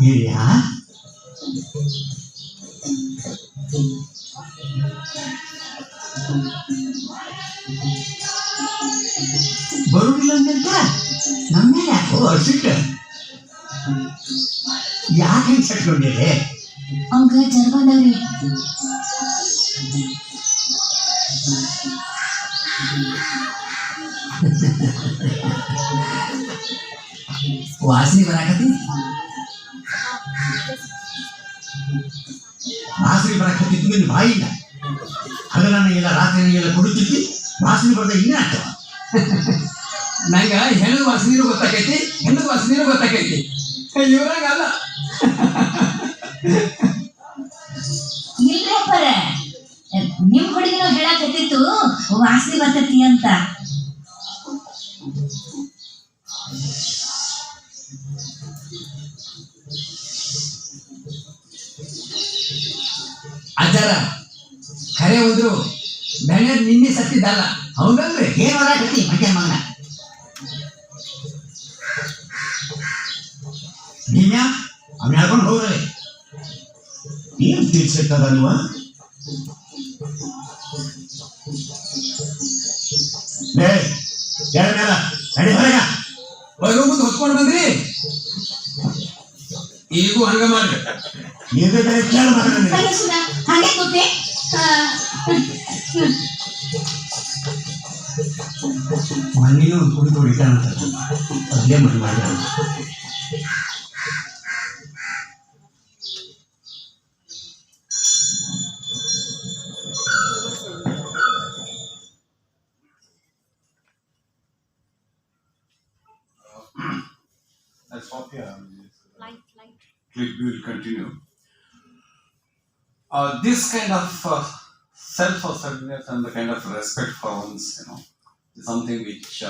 ಗಿರಿಯಾ, ಬರುವುದಿಲ್ಲ ಅಂತ ನಮ್ಮ ಯಾಕೋ ಸಿಟ್ಟು. ಯಾಕೆ ಸಟ್ಕೊಂಡಿದೆ? ಅವಂಗ ಜ್ವರ ಬಂದವ್ರಿ. ವಾಸನೆ ಬರಾಕತ್ತಿ, ವಾಸನೆ ಬರಾಕತ್ತಿದ್ದು ನಿನ್ನ ಬಾಯಿ ಇಲ್ಲ. ಹಗಲನ್ನೆಲ್ಲ ರಾತ್ರಿನೆಲ್ಲ ಕುಡಿತಿದ್ದಿ, ವಾಸನೆ ಬರ್ದ ಇನ್ನೇ ಆಗ್ತವ. ನಂಗ ಹೆಣ್ಣು ವಾಸನೆನೂ ಗೊತ್ತಾಕೈತಿ, ಹೆಣ್ಣು ವಾಸನೆನೂ ಗೊತ್ತಾಕೈತಿ. ಇವ್ರಾಗ ಅಲ್ಲ. ಇಲ್ರಿ ಅಪ್ಪರ, ನಿಮ್ ಹುಡುಗಿನೂ ಹೇಳಕತ್ತಿತ್ತು ವಾಸನೆ ಬರ್ತೈತಿ ಅಂತ. ಅಜ್ಜಾರ ಖರೆ ಹೋದ್ರು ಬೆಳೆ ನಿನ್ನೆ ಸತ್ತಿದ್ದಲ್ಲ. ಹೌದಲ್ರಿ? ಏನ್ ಓಡಾಡ್ತಿ ಮಧ್ಯಾಹ್ನ ಮಗನ? ನೀನ್ಯ ಅವ್ನ ಹೇಳ್ಕೊಂಡು ಹೋಗ್ರಿ. ಏನ್ ತೀರ್ಸಕ್ಕದ ನೀವು? ಬರೋ ಮುಂದೆ ಹೊತ್ಕೊಂಡು ಬಂದ್ರಿ. ಈಗೂ ಹಂಗ ಮಾಡ್ರಿ. ಹಂಗೆ ಕೂತೆ ಮಣ್ಣಿನೂ ಒಂದು ಕುಡಿ ತೊಡಿತಾನಂತ ಅದೇ ಮಣ್ಣು ಮಾಡಿ. I'll stop here. We will continue. This kind of self-assertiveness and the kind of respect for one's, is something which,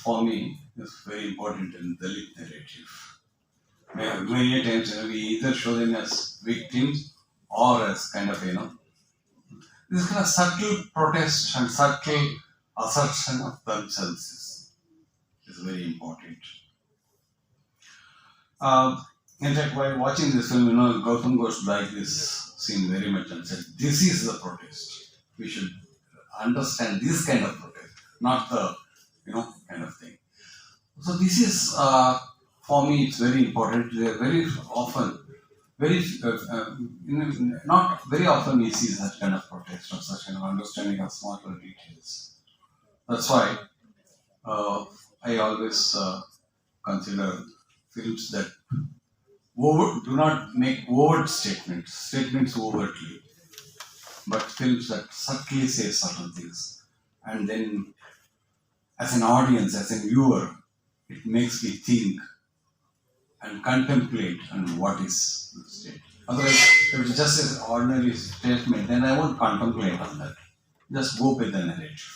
for me, is very important in the Dalit narrative. Many times, we either show them as victims or as kind of, this kind of subtle protest and subtle assertion of themselves is very important. In fact, while watching this film, Gautam Ghosh liked this scene very much and said, "This is the protest. We should understand this kind of protest, not the, kind of thing." So this is, for me, it's very important. Very often, not very often we see that kind of protest or such kind of understanding of small details. That's why I always consider films that do not make overt statements overtly, but films that subtly say certain things. And then, as an audience, as a viewer, it makes me think and contemplate on what is the state. Otherwise, if it's just an ordinary statement, then I won't contemplate on that. Just go with the narrative.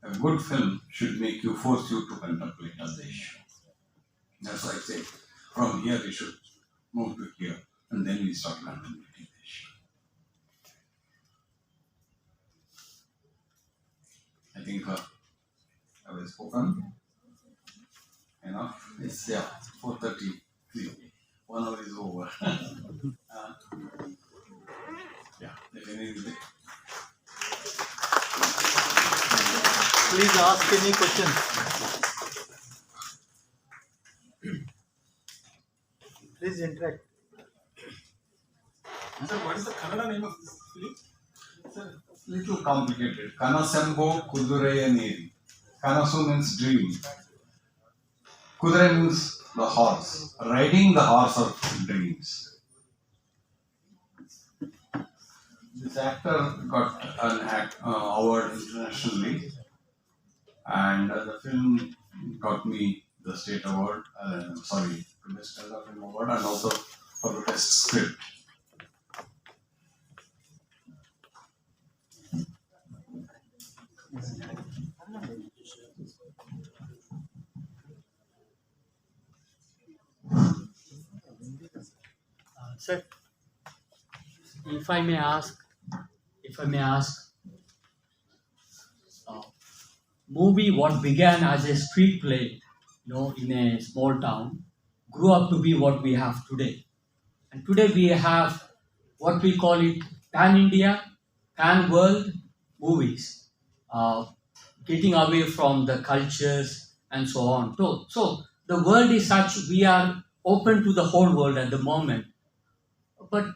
A good film should force you to contemplate on the issue. That's why I say, from here we should move to here, and then we start contemplating the issue. I think have I spoken enough? It's 4:33. 1 hour is over. If anything. Please ask any questions. Please interact. Sir, what is the Kannada name of this film? Sir, it's little complicated. Kanasembo Kuduraya Neri. Kanasu means dream. Kudure means the horse. Riding the horse of dreams. This actor got an award internationally, and the film got me the state award, Best Kannada Film Award, and also for the best script. Sir, if I may ask, movie what began as a street play, in a small town, grew up to be what we have today. And today we have what we call it pan-India, pan-world movies, getting away from the cultures and so on. So the world is such, we are open to the whole world at the moment. But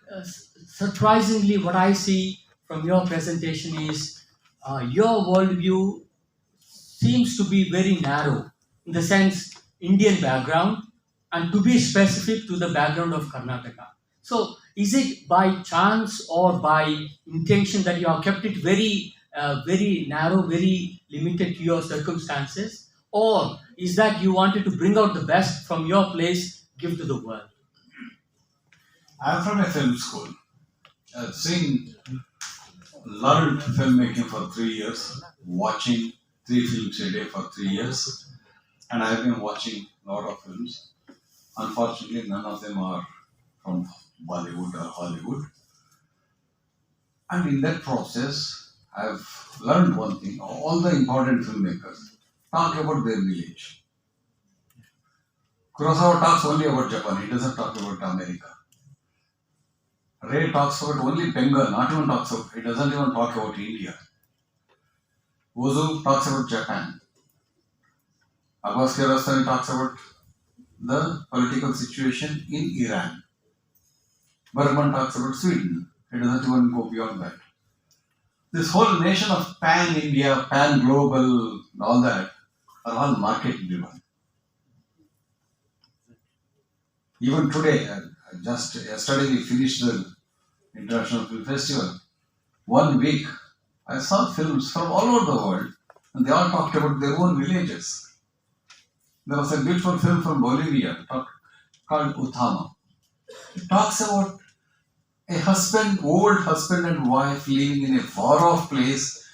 surprisingly, what I see from your presentation is your worldview seems to be very narrow, in the sense Indian background, and to be specific to the background of Karnataka. So is it by chance or by intention that you have kept it very narrow, very limited to your circumstances? Or is that you wanted to bring out the best from your place, give to the world? I'm from a film school. I've learned filmmaking for 3 years, watching 3 films a day for 3 years, and I've been watching a lot of films. Unfortunately, none of them are from Bollywood or Hollywood. And in that process, I've learned one thing: all the important filmmakers talk about their village. Kurosawa talks only about Japan; he doesn't talk about America. Ray talks about only Bengal, he doesn't even talk about India. Ozu talks about Japan. Abbas Kiarostami talks about the political situation in Iran. Bergman talks about Sweden. He doesn't even go beyond that. This whole nation of pan-India, pan-global, all that, are all market-driven. Even today, just yesterday we finished the International Film Festival. 1 week, I saw films from all over the world, and they all talked about their own villages. There was a beautiful film from Bolivia called Uthama. It talks about a old husband and wife living in a far-off place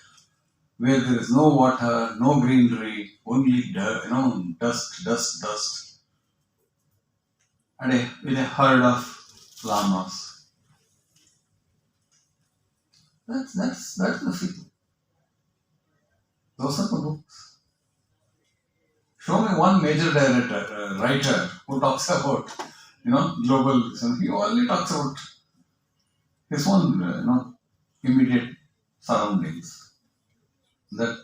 where there is no water, no greenery, only dirt, dust, and with a herd of llamas. That's the film. Those are the books. Show me one major writer who talks about, global. He only talks about his own, immediate surroundings. That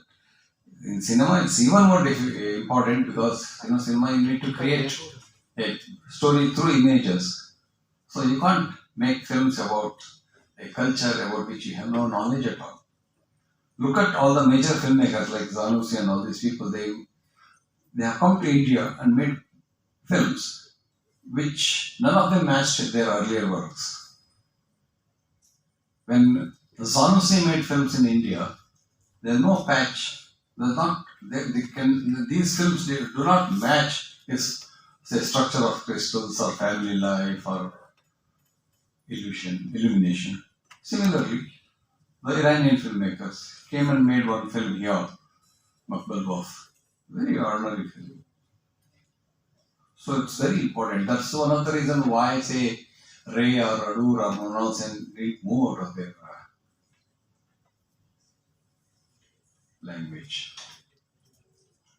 in cinema it's even more important because cinema you need to create a story through images. So you can't make films about a culture about which you have no knowledge at all. Look at all the major filmmakers like Zanussi and all these people. They have come to India and made films which none of them matched their earlier works. When Zanussi made films in India, there's no patch. These films do not match his structure of crystals or family life or illumination. Similarly, the Iranian filmmakers came and made one film here, Makbalbaf, very ordinary film. So it's very important. That's one of the reasons why I say Ray or Adur or Manohar Sen read more of their language.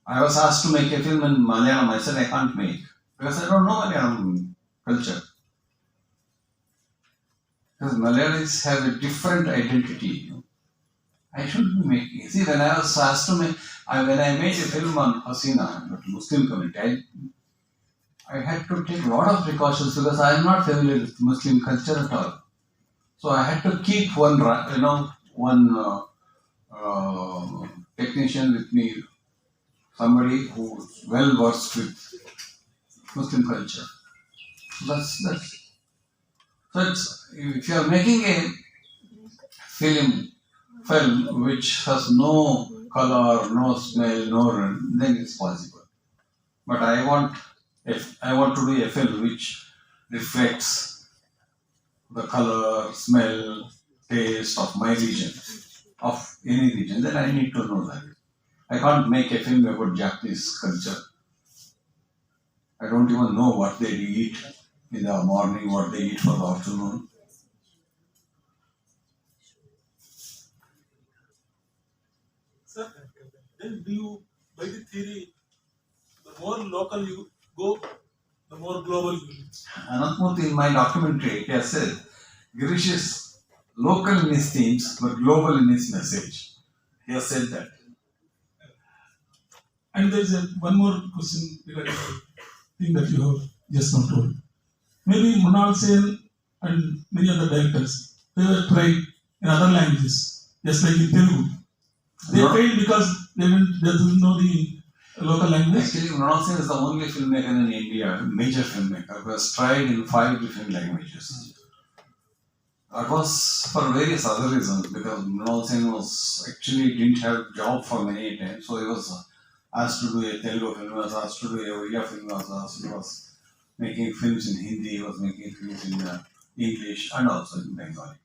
I was asked to make a film in Malayalam. I said I can't make because I don't know Malayalam culture. Because Malayalis have a different identity. I shouldn't be making. See, when I was asked to make, when I made a film on Hasina, the Muslim community, I had to take a lot of precautions because I am not familiar with Muslim culture at all. So I had to keep one technician with me, somebody who is well versed with Muslim culture. So if you are making a film which has no color, no smell, no run, then it's possible. But I want to do a film which reflects the color, smell, taste of my region, of any region, then I need to know that. I can't make a film about Japanese culture. I don't even know what they eat in the morning, what they eat for the afternoon. Sir, then do you, by the theory, the more local you go, the more global you reach? Anantmurthy in my documentary, he has said, Girish is local in his themes but global in his message. He has said that. And there is one more question regarding the thing that you have just now told. Maybe Mrinal Sen and many other directors, they were tried in other languages, just like in Telugu. They failed because they didn't know the local language. Actually, Mrinal Sen is the only filmmaker in India, major filmmaker, who has tried in 5 different languages. That was for various other reasons, because Mrinal Sen didn't have job for many times, so he was asked to do a Telugu film, was asked to do a Oriya film, he was making films in Hindi, he was making films in English and also in Bengali.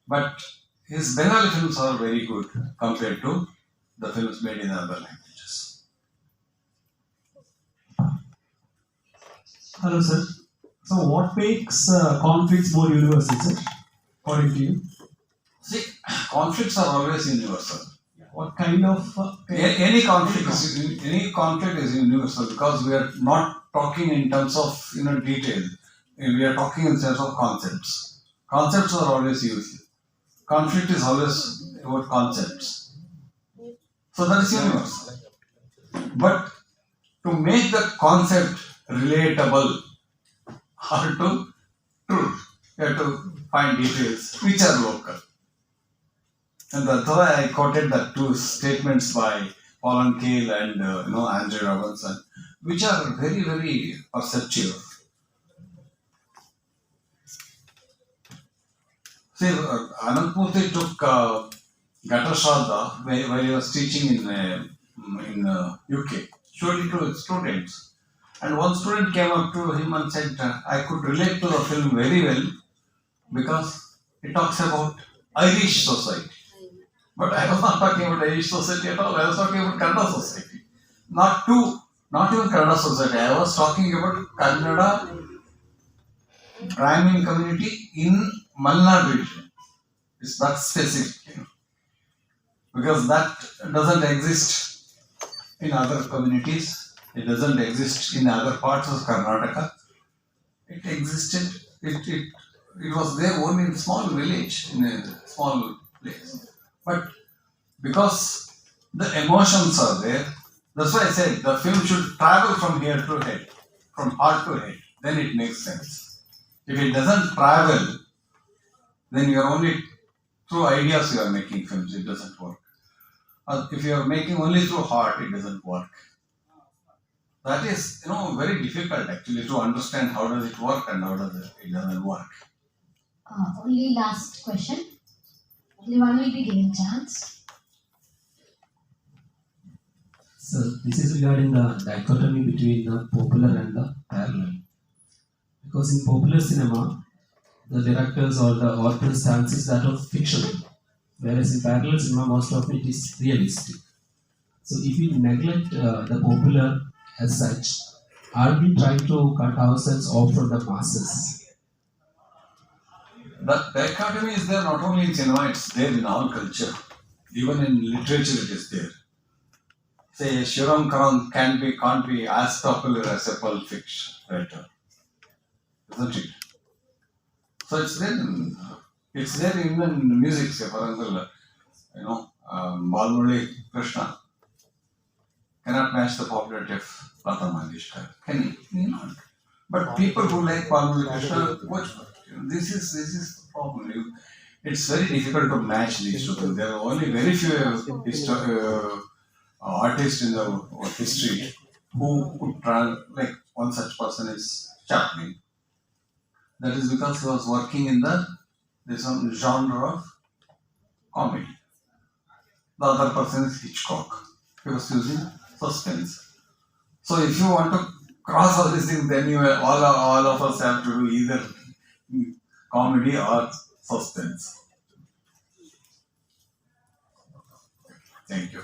But his Bengali films are very good compared to the films made in other languages. Hello, sir. So, what makes conflicts more universal, sir, according to you? See, conflicts are always universal. What kind of Any conflict is universal because we are not talking in terms of detail. We are talking in terms of concepts. Concepts are always used. Conflict is always about concepts. So that is universal. But to make the concept relatable or to truth, you have to find details which are local. And that's why I quoted the 2 statements by Paul and Cale and Andrew Robinson, which are very, very perceptive. See, Anantmurthy took Gata Shraddha while he was teaching in UK, showed it to his students. And one student came up to him and said, I could relate to the film very well because it talks about Irish society. But I was not talking about Irish society at all. I was talking about Kannada society. Not even Kannada society. I was talking about Kannada Brahmin community in Malnad region. It's that specific, because that doesn't exist in other communities. It doesn't exist in other parts of Karnataka. It existed. It was there only in a small village, in a small place. But because the emotions are there, that's why I said the film should travel from here to head, from heart to head. Then it makes sense. If it doesn't travel, then you are only through ideas you are making films. It doesn't work. If you are making only through heart, it doesn't work. That is, very difficult actually to understand how does it work and how does it doesn't work. Only last question. Only one will be given chance. So this is regarding the dichotomy between the popular and the parallel. Because in popular cinema, the directors or the author's stance is that of fictional, whereas in parallel cinema, most of it is realistic. So if we neglect the popular as such, are we trying to cut ourselves off from the masses? The dichotomy is there not only in cinema, it's there in all culture. Even in literature it is there. Say, Shivam Karan can't be as popular as a Pulp Fiction writer. Isn't it? So it's there even in music, say, for example, Balmuli Krishna cannot match the popularity of Lata Mangeshkar. Can he? Not. But people who like Balmuli Krishna, this is the problem. It's very difficult to match these two things. There are only very few artists in the history who could try, like one such person is Chaplin. That is because he was working in the This one genre of comedy. The other person is Hitchcock. He was using suspense. So if you want to cross all these things, then all of us have to do either comedy or suspense. Thank you.